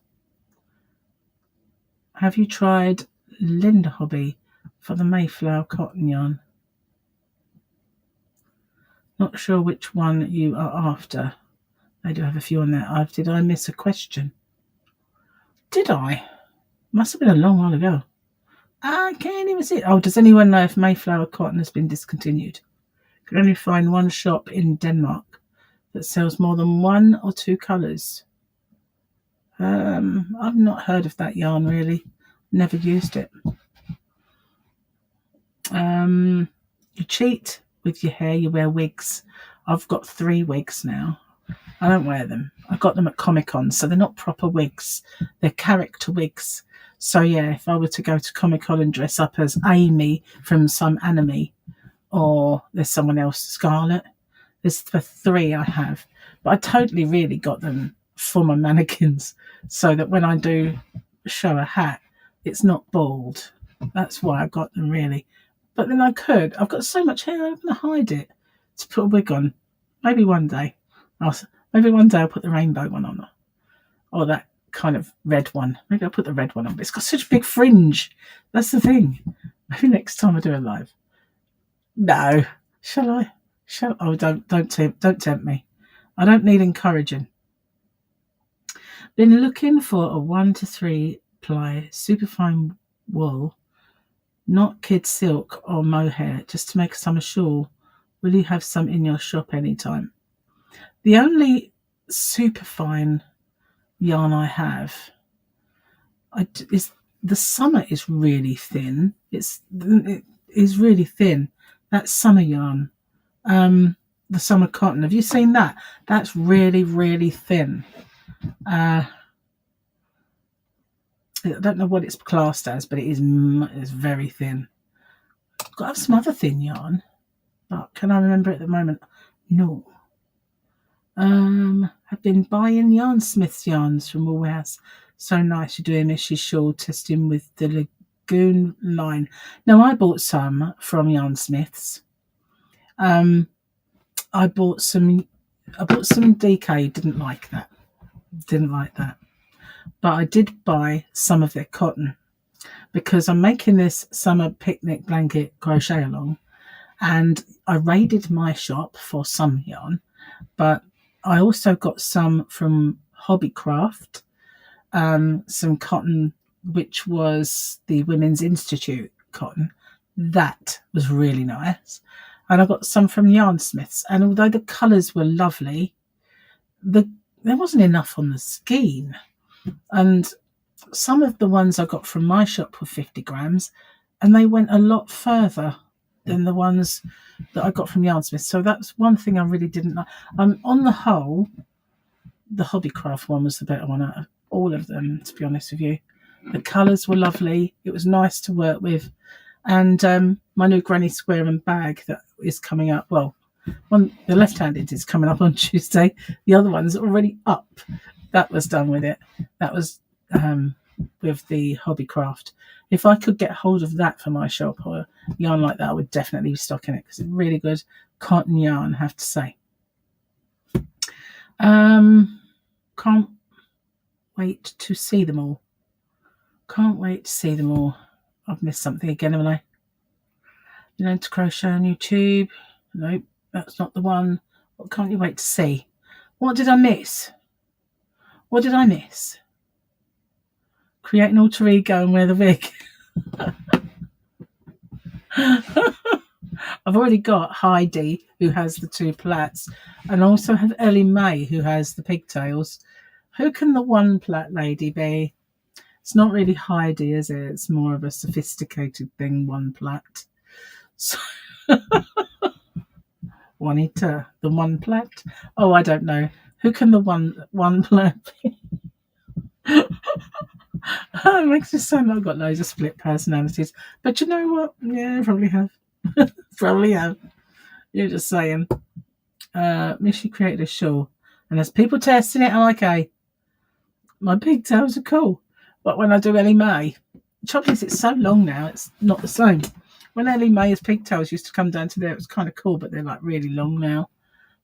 Have you tried Linda Hobby for the Mayflower cotton yarn? Not sure which one you are after. I do have a few on there. Did I miss a question? Did I? Must have been a long while ago. I can't even see it. Oh, does anyone know if Mayflower cotton has been discontinued? You can only find one shop in Denmark that sells more than 1 or 2 colours. I've not heard of that yarn, really. Never used it. You cheat with your hair, you wear wigs. I've got 3 wigs now. I don't wear them. I got them at Comic-Con, so they're not proper wigs. They're character wigs. So yeah, if I were to go to Comic-Con and dress up as Amy from some anime, or there's someone else, Scarlet, there's the 3 I have. But I totally really got them for my mannequins, so that when I do show a hat, it's not bald. That's why I got them, really. But then I've got so much hair, I'm going to hide it to put a wig on. Maybe one day. Maybe one day I'll put the rainbow one on. Or that kind of red one. Maybe I'll put the red one on. But it's got such a big fringe. That's the thing. Maybe next time I do a live. No. Shall I? Oh, don't tempt me. I don't need encouraging. Been looking for a 1 to 3 ply superfine wool, not kid silk or mohair, just to make a summer shawl. Will you have some in your shop anytime? The only superfine yarn I have is the summer is really thin. It is really thin. That summer yarn, the summer cotton. Have you seen that? That's really, really thin. I don't know what it's classed as, but it's very thin. I've got to have some other thin yarn, but can I remember at the moment? No. I've been buying Yarnsmith's yarns from Woolhouse. So nice. You're doing Mrs. Shaw testing with the Lagoon line. No, I bought some from Yarnsmith's. I bought some DK. Didn't like that. But I did buy some of their cotton because I'm making this summer picnic blanket crochet along, and I raided my shop for some yarn, but I also got some from Hobbycraft, some cotton, which was the Women's Institute cotton. That was really nice. And I got some from Yarnsmiths. And although the colours were lovely, there wasn't enough on the skein. And some of the ones I got from my shop were 50 grams, and they went a lot further than the ones that I got from Yarnsmith. So that's one thing I really didn't like. On the whole, the Hobbycraft one was the better one out of all of them, to be honest with you. The colours were lovely. It was nice to work with. And my new Granny Square and bag that is coming up, well, the left-handed is coming up on Tuesday. The other one's already up. That was done with it. That was with the Hobbycraft. If I could get hold of that for my shop or yarn like that, I would definitely be stocking it because it's really good cotton yarn, I have to say. Can't wait to see them all. I've missed something again, haven't I? You learn to crochet on YouTube. Nope, that's not the one. What can't you wait to see? What did I miss? Create an alter ego and wear the wig. I've already got Heidi, who has the 2 plaits, and I also have Ellie Mae, who has the pigtails. Who can the 1 plait lady be? It's not really Heidi, is it? It's more of a sophisticated thing, 1 plait. So, Juanita, the 1 plait? Oh, I don't know. Who can the one plait be? It makes me sound like I've got loads of split personalities. But you know what? Yeah, I probably have. Probably have. You're just saying. Mishi created a shawl. And there's people testing it, I'm like, okay. My pigtails are cool. But when I do Ellie Mae, trouble is it's so long now, it's not the same. When Ellie Mae's pigtails used to come down to there, it was kind of cool, but they're like really long now.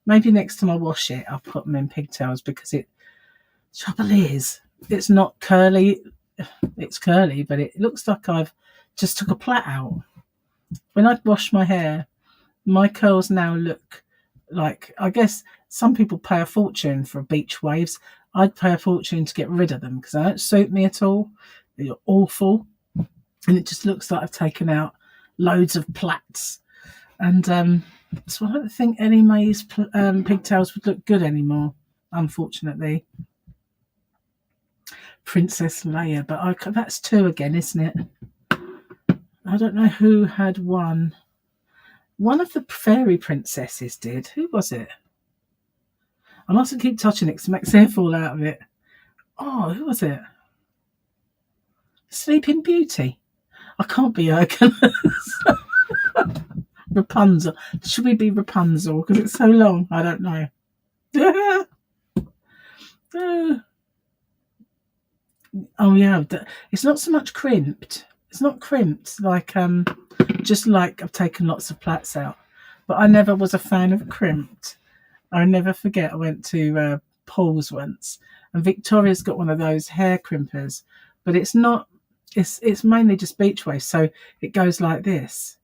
Maybe next time I wash it, I'll put them in pigtails because trouble is, it's not curly. It's curly, but it looks like I've just took a plait out. When I wash my hair, my curls now look like, I guess some people pay a fortune for beach waves. I'd pay a fortune to get rid of them because they don't suit me at all. They're awful. And it just looks like I've taken out loads of plaits. And so I don't think Ellie Mae's pigtails would look good anymore, unfortunately. Princess Leia, but that's 2 again, isn't it? I don't know who had 1. One of the fairy princesses did. Who was it? I mustn't keep touching it because it makes hair fall out of it. Oh, who was it? Sleeping Beauty. I can't be Hercules. Rapunzel. Should we be Rapunzel? Because it's so long. I don't know. Oh yeah, it's not so much crimped. It's not crimped like just like I've taken lots of plaits out. But I never was a fan of crimped. I never forget. I went to Paul's once, and Victoria's got one of those hair crimpers, but it's not. It's mainly just beach waves, so it goes like this.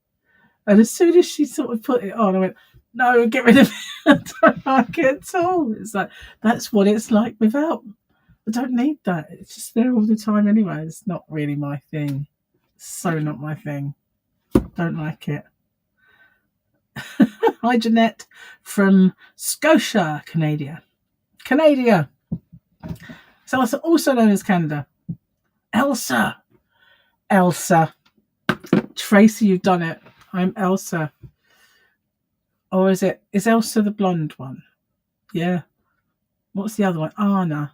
And as soon as she sort of put it on, I went, "No, get rid of it. I don't like it at all." It's like that's what it's like without. I don't need that. It's just there all the time anyway. It's not really my thing. So not my thing. Don't like it. Hi, Jeanette from Scotia, Canada. So also known as Canada. Elsa. Tracy, you've done it. I'm Elsa. Or is Elsa the blonde one? Yeah. What's the other one? Anna.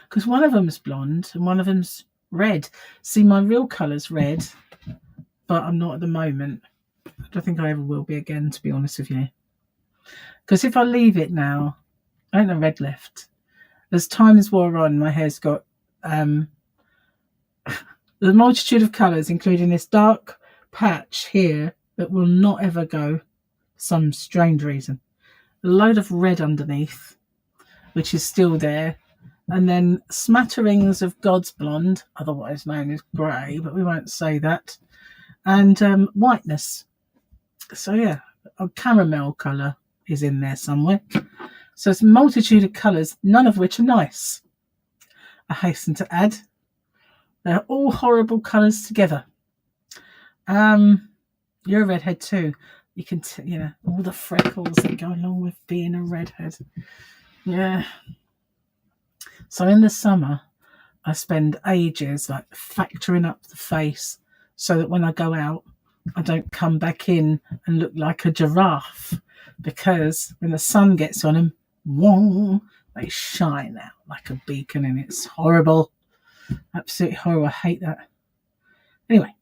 Because one of them's blonde and one of them's red. See, my real colour's red, but I'm not at the moment. I don't think I ever will be again, to be honest with you. Because if I leave it now, I ain't no red left. As time has wore on, my hair's got the multitude of colours, including this dark patch here that will not ever go for some strange reason. A load of red underneath, which is still there. And then smatterings of God's blonde, otherwise known as grey, but we won't say that. And whiteness. So yeah, a caramel colour is in there somewhere. So it's a multitude of colours, none of which are nice. I hasten to add, they're all horrible colours together. You're a redhead too. You can, all the freckles that go along with being a redhead. Yeah. So in the summer, I spend ages like factoring up the face so that when I go out, I don't come back in and look like a giraffe, because when the sun gets on them, whoa, they shine out like a beacon, and it's horrible. Absolutely horrible. I hate that. Anyway,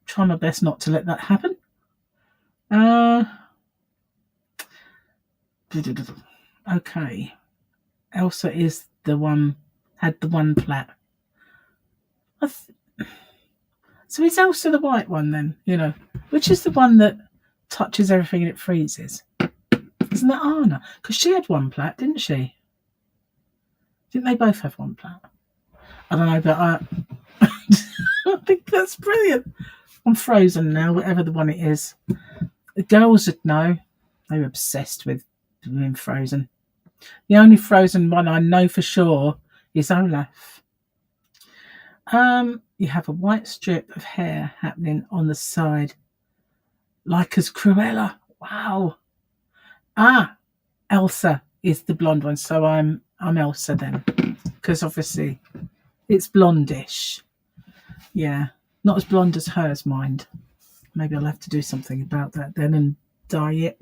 try my best not to let that happen. Okay. Elsa is the one, had the 1 plait. So is Elsa the white one then? Which is the one that touches everything and it freezes? Isn't that Anna? Because she had 1 plait, didn't she? Didn't they both have 1 plait? I don't know, but I think that's brilliant. I'm frozen now, whatever the one it is. The girls would know. They were obsessed with being frozen. The only frozen one I know for sure is Olaf. You have a white strip of hair happening on the side like as Cruella. Wow. Ah, Elsa is the blonde one, so I'm Elsa then, because obviously it's blondish. Yeah, not as blonde as hers, mind. Maybe I'll have to do something about that then and dye it.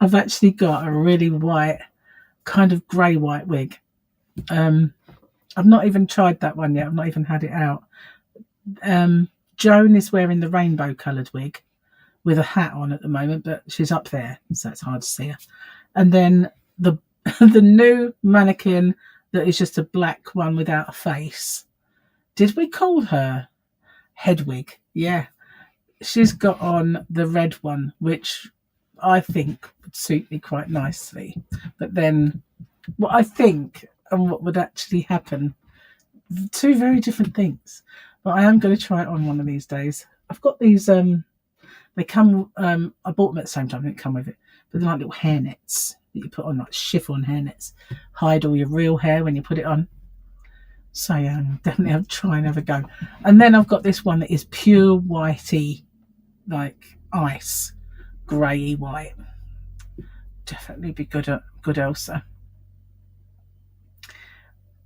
I've actually got a really white, kind of grey white wig. I've not even tried that one yet. I've not even had it out. Joan is wearing the rainbow coloured wig with a hat on at the moment, but she's up there, so it's hard to see her. And then the the new mannequin that is just a black one without a face. Did we call her Hedwig? Yeah. She's got on the red one, which I think would suit me quite nicely. But then what I think and what would actually happen, two very different things. But I am going to try it on one of these days. I've got these, they come, I bought them at the same time, they didn't come with it, but they're like little hair nets that you put on, like chiffon hair nets. Hide all your real hair when you put it on. So yeah, definitely have to try and have a go. And then I've got this one that is pure whitey, like ice, grey white. Definitely be good Elsa.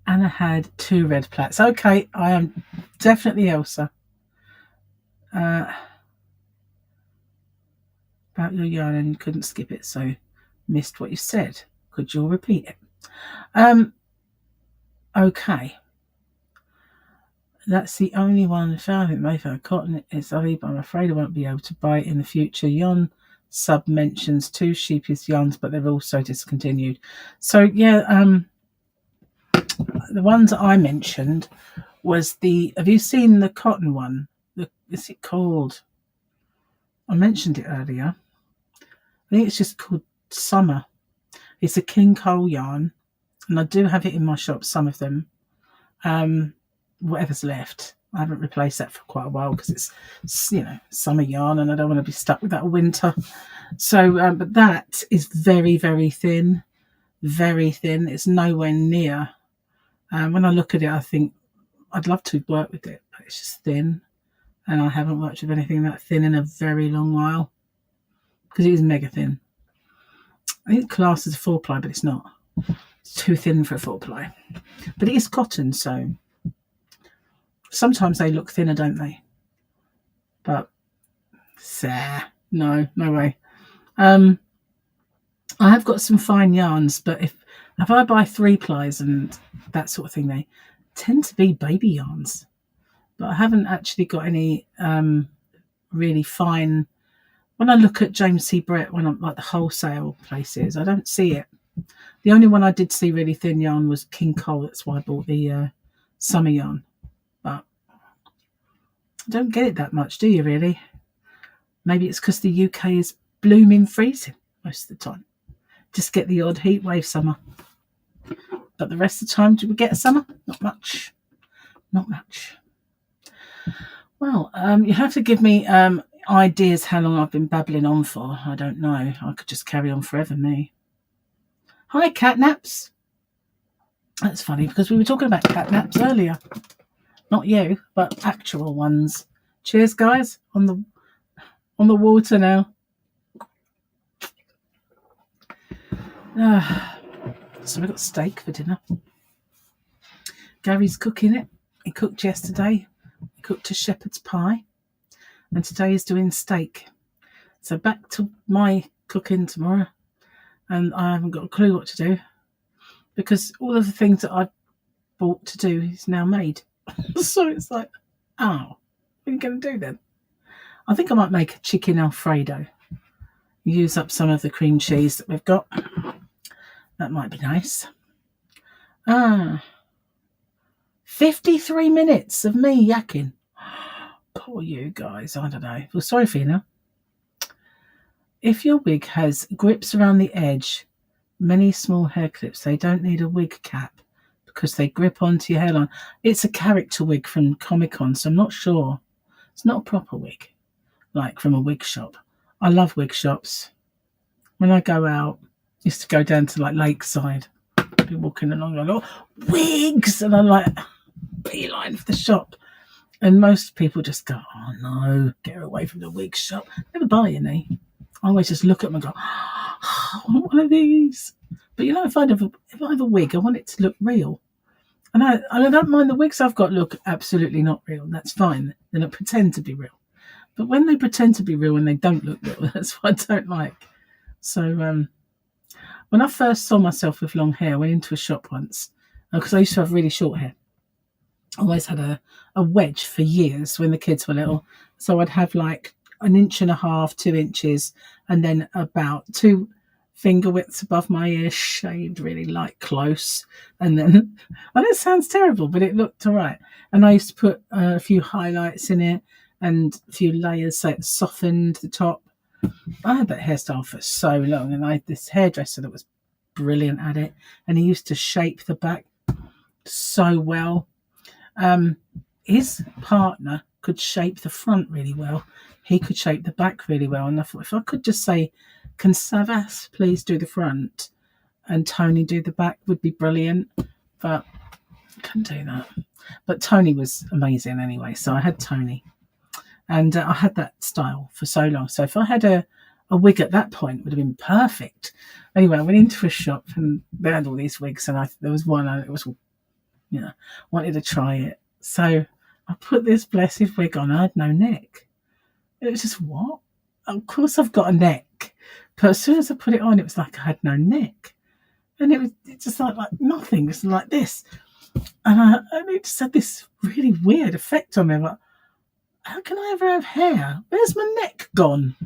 Anna had 2 red plaits. Okay, I am definitely Elsa. About your yarn and couldn't skip it, so missed what you said. Could you repeat it? Okay. That's the only one found in Mayfair Cotton is aLive, but I'm afraid I won't be able to buy it in the future. Yarn sub mentions 2 sheepiest yarns, but they're also discontinued. So yeah, the ones that I mentioned was have you seen the cotton one? Is it called? I mentioned it earlier. I think it's just called Summer. It's a King Cole yarn, and I do have it in my shop, some of them. Whatever's left. I haven't replaced that for quite a while because it's, summer yarn and I don't want to be stuck with that winter. So, but that is very, very thin. Very thin. It's nowhere near. When I look at it, I think I'd love to work with it, but it's just thin. And I haven't worked with anything that thin in a very long while because it is mega thin. I think it's classed as a 4-ply, but it's not. It's too thin for a 4-ply. But it is cotton, so sometimes they look thinner, don't they? But no way. I have got some fine yarns, but if I buy 3-plies and that sort of thing, they tend to be baby yarns. But I haven't actually got any really fine. When I look at James C. Brett, when I'm like the wholesale places, I don't see it. The only one I did see really thin yarn was King Cole. That's why I bought the summer yarn. But I don't get it that much, do you really? Maybe it's because the UK is blooming freezing most of the time. Just get the odd heat wave summer. But the rest of the time, do we get a summer? Not much. Not much. Well, you have to give me ideas how long I've been babbling on for. I don't know. I could just carry on forever, me. Hi, catnaps. That's funny because we were talking about catnaps earlier. Not you, but actual ones. Cheers, guys, on the water now. So we've got steak for dinner. Gary's cooking it. He cooked yesterday. He cooked a shepherd's pie. And today he's doing steak. So back to my cooking tomorrow. And I haven't got a clue what to do. Because all of the things that I bought to do is now made. So it's like, what are you going to do then? I think I might make a chicken Alfredo. Use up some of the cream cheese that we've got. That might be nice. 53 minutes of me yakking. Poor you guys, I don't know. Well, sorry for you now. If your wig has grips around the edge, many small hair clips, they don't need a wig cap because they grip onto your hairline. It's a character wig from Comic-Con, so I'm not sure. It's not a proper wig, like from a wig shop. I love wig shops. When I go out, I used to go down to like Lakeside, be walking along, I go, wigs, and I'm like, beeline for the shop. And most people just go, oh no, get her away from the wig shop. Never buy any. I always just look at them and go, oh, I want one of these. But you know, if I have a wig, I want it to look real. And I don't mind the wigs I've got look absolutely not real. That's fine. They don't pretend to be real. But when they pretend to be real and they don't look real, that's what I don't like. So when I first saw myself with long hair, I went into a shop once because I used to have really short hair. I always had a wedge for years when the kids were little. So I'd have like 1.5 inches, 2 inches, and then about 2 finger widths above my ear, shaved really like close. And then, and it sounds terrible, but it looked all right. And I used to put a few highlights in it and a few layers so it softened the top. I had that hairstyle for so long, and I had this hairdresser that was brilliant at it, and he used to shape the back so well. His partner could shape the front really well. He could shape the back really well. And I thought, if I could just say, can Savas please do the front and Tony do the back, would be brilliant. But I couldn't do that. But Tony was amazing anyway. So I had Tony. And I had that style for so long. So if I had a wig at that point, it would have been perfect. Anyway, I went into a shop and they had all these wigs. And there was one, it was, wanted to try it. So I put this blessed wig on. I had no neck. It was just, what? Of course I've got a neck. But as soon as I put it on, it was like I had no neck. And it just like nothing. It's like this. And it just had this really weird effect on me. I'm like, how can I ever have hair? Where's my neck gone?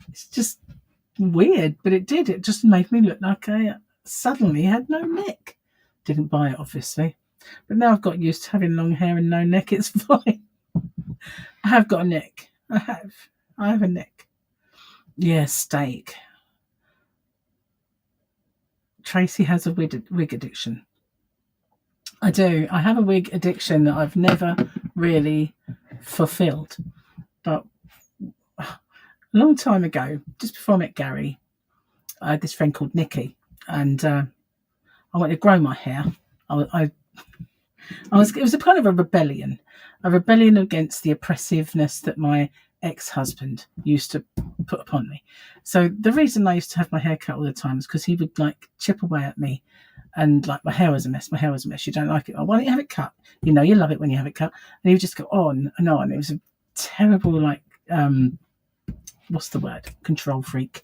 It's just weird. But it did. It just made me look like I suddenly had no neck. Didn't buy it, obviously. But now I've got used to having long hair and no neck. It's fine. I have got a neck. I have a neck. Yeah, steak. Tracy has a wig addiction. I do. I have a wig addiction that I've never really fulfilled. But a long time ago, just before I met Gary, I had this friend called Nikki, and I wanted to grow my hair. It was a kind of a rebellion against the oppressiveness that my ex-husband used to put upon me. So the reason I used to have my hair cut all the time is because he would like chip away at me, and like my hair was a mess. You don't like it. Why don't you have it cut? You know, you love it when you have it cut. And he would just go on and on. It was a terrible, what's the word? Control freak.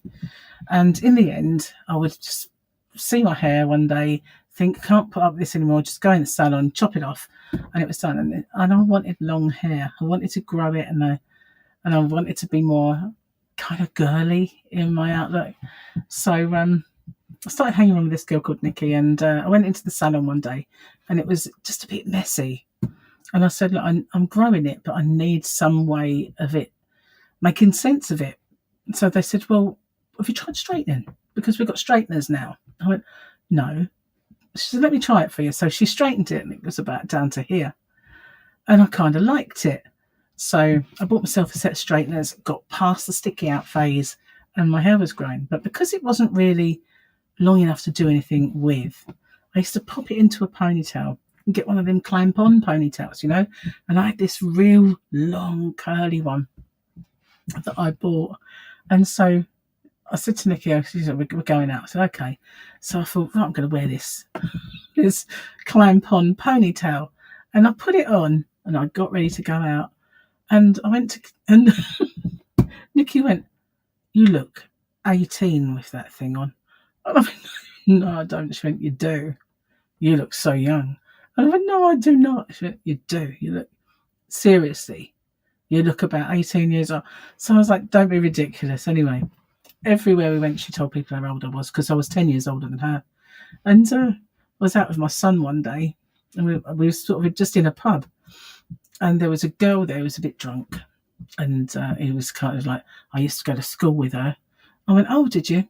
And in the end, I would just see my hair one day, think, can't put up with this anymore, just go in the salon, chop it off, and it was done. And I wanted long hair. I wanted to grow it, and I wanted to be more kind of girly in my outlook. So I started hanging around with this girl called Nikki, and I went into the salon one day, and it was just a bit messy. And I said, look, I'm growing it, but I need some way of it making sense of it. So they said, well, have you tried straightening? Because we've got straighteners now. I went, no. She said, let me try it for you. So she straightened it, and it was about down to here. And I kind of liked it. So I bought myself a set of straighteners, got past the sticky out phase, and my hair was growing. But because it wasn't really long enough to do anything with, I used to pop it into a ponytail and get one of them clamp-on ponytails, And I had this real long curly one that I bought. And so I said to Nikki, she said, we're going out. I said, okay. So I thought, I'm going to wear this clamp-on ponytail. And I put it on, and I got ready to go out. And I went and Nikki went, you look 18 with that thing on. And I went, no, I don't. She went, you do. You look so young. And I went, no, I do not. She went, you do. You look, seriously, you look about 18 years old. So I was like, don't be ridiculous. Anyway, everywhere we went, she told people how old I was, because I was 10 years older than her. And I was out with my son one day, and we were sort of just in a pub. And there was a girl there who was a bit drunk. And he was kind of like, I used to go to school with her. I went, oh, did you?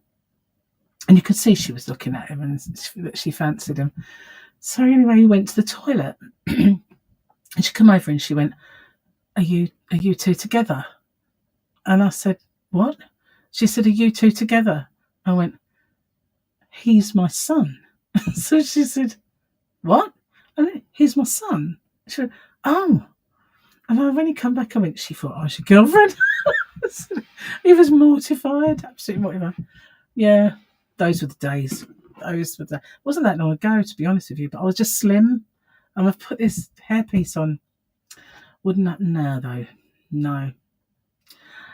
And you could see she was looking at him and that she fancied him. So anyway, he went to the toilet. And she came over and she went, are you two together? And I said, what? She said, are you two together? I went, he's my son. So she said, what? I went, he's my son. She went, oh. And I when he come back, I went, she thought I was your girlfriend. He was mortified, absolutely mortified. Yeah, those were the days. Wasn't that long ago, to be honest with you, but I was just slim. And I've put this hairpiece on. Wouldn't that now though? No.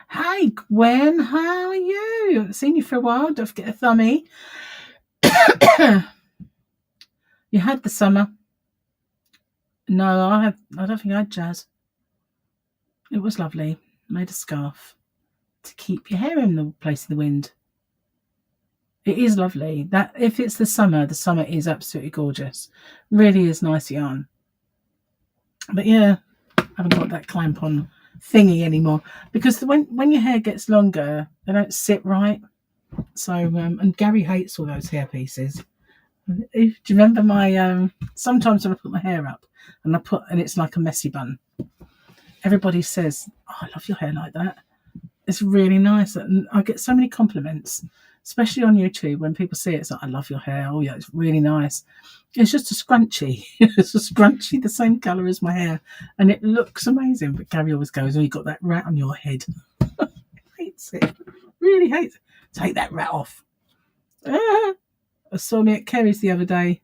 Hi Gwen, how are you? I haven't seen you for a while. Don't forget a thumbie. You had the summer. No, I don't think I had jazz. It was lovely. Made a scarf to keep your hair in the place in the wind. It is lovely. That if it's the summer is absolutely gorgeous. Really is nice yarn. But yeah, I haven't got that clamp on thingy anymore because when your hair gets longer, they don't sit right. So and Gary hates all those hair pieces. Do you remember my sometimes when I put my hair up and it's like a messy bun, everybody says, oh, I love your hair like that. It's really nice. And I get so many compliments, especially on YouTube when people see it. It's like, I love your hair. Oh yeah, it's really nice. It's just a scrunchie. It's a scrunchie the same colour as my hair and it looks amazing. But Gary always goes, oh, you got that rat on your head. Hates it. Really hates it. Take that rat off. I saw me at Kerry's the other day.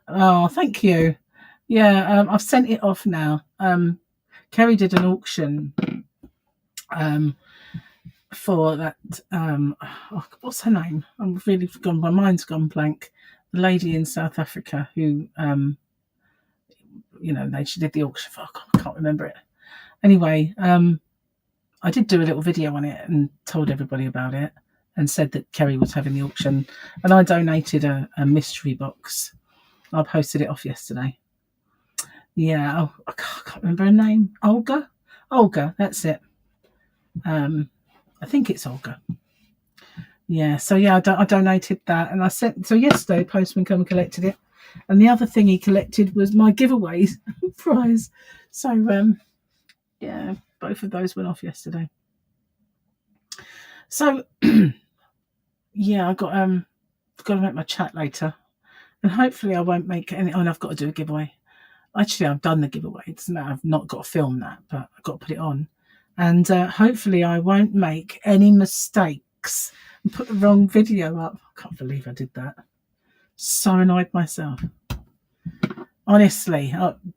Oh, thank you. Yeah, I've sent it off now. Kerry did an auction for that. What's her name? I'm really gone. My mind's gone blank. The lady in South Africa who, she did the auction for. I can't remember it. Anyway, I did do a little video on it and told everybody about it. And said that Kerry was having the auction. And I donated a mystery box. I posted it off yesterday. Yeah, I can't remember her name. Olga, that's it. I think it's Olga. Yeah, so yeah, I donated that. And so yesterday, Postman come and collected it. And the other thing he collected was my giveaway prize. So, yeah, both of those went off yesterday. So... yeah, I've got to make my chat later, and hopefully I won't make any. Oh, and I've got to do a giveaway. Actually, I've done the giveaway. It doesn't matter. I've not got to film that, but I've got to put it on, and hopefully I won't make any mistakes and put the wrong video up. I can't believe I did that. So annoyed myself. Honestly,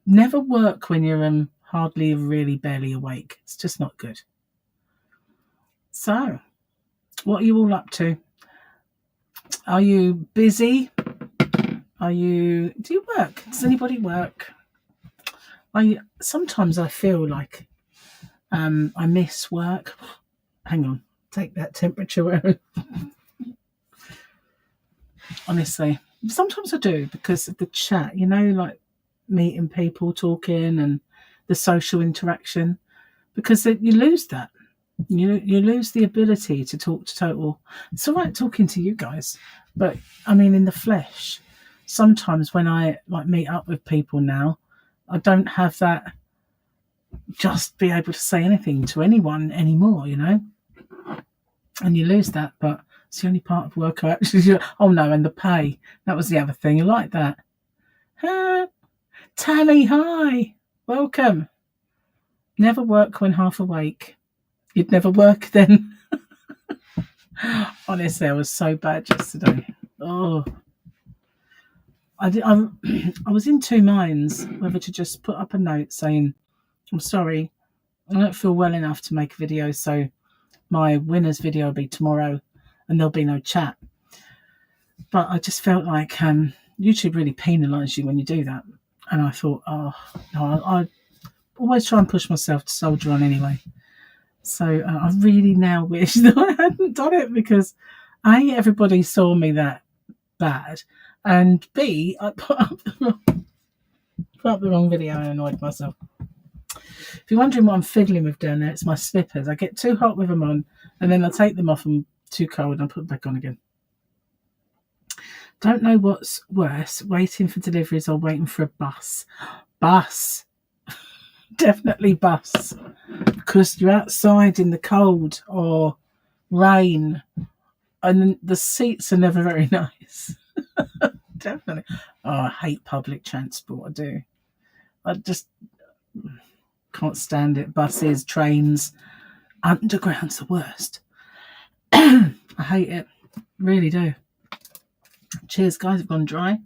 never work when you're hardly, really, barely awake. It's just not good. So, what are you all up to? Are you busy? Do you work? Does anybody work? Sometimes I feel like I miss work. Hang on, take that temperature. Honestly, sometimes I do because of the chat, like meeting people, talking and the social interaction, because you lose that. You lose the ability to talk to total. It's all right talking to you guys, but I mean in the flesh. Sometimes when I meet up with people now, I don't have that. Just be able to say anything to anyone anymore, and you lose that. But it's the only part of work I actually do. Oh no, and the pay. That was the other thing. You like that? Tammy, hi, welcome. Never work when half awake. You'd never work then. Honestly, I was so bad yesterday. Oh, I was in two minds whether to just put up a note saying, I'm sorry, I don't feel well enough to make a video, so my winner's video will be tomorrow and there'll be no chat. But I just felt like YouTube really penalises you when you do that. And I thought, oh, no, I always try and push myself to soldier on anyway. So I really now wish that I hadn't done it because A, everybody saw me that bad, and B, I put up the wrong video and annoyed myself. If you're wondering what I'm fiddling with down there, it's my slippers. I get too hot with them on and then I take them off and too cold and I put them back on again. Don't know what's worse, waiting for deliveries or waiting for a bus. Bus. Definitely bus. Because you're outside in the cold or rain and the seats are never very nice. Definitely. Oh, I hate public transport. I do. I just Can't stand it. Buses, trains, underground's the worst. I hate it. Really do. Cheers, guys. I've gone dry.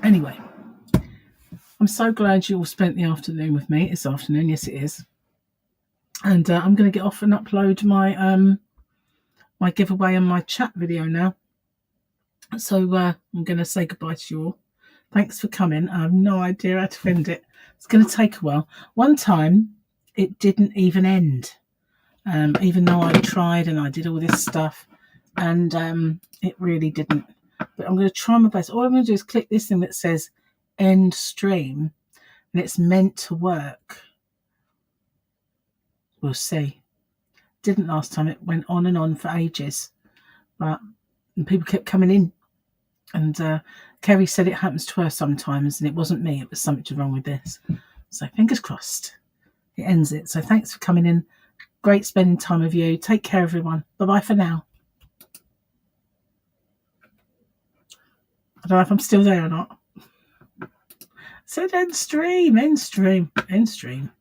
Anyway, I'm so glad you all spent the afternoon with me. It's afternoon. Yes, it is. And I'm going to get off and upload my my giveaway and my chat video now. So I'm going to say goodbye to you all. Thanks for coming. I have no idea how to end it. It's going to take a while. One time, it didn't even end. Even though I tried and I did all this stuff. And it really didn't. But I'm going to try my best. All I'm going to do is click this thing that says end stream. And it's meant to work. We'll see. Didn't last time. It went on and on for ages. And people kept coming in. And Kerry said it happens to her sometimes, and it wasn't me. It was something wrong with this. So fingers crossed. It ends it. So thanks for coming in. Great spending time with you. Take care, everyone. Bye-bye for now. I don't know if I'm still there or not. I said end stream, end stream, end stream.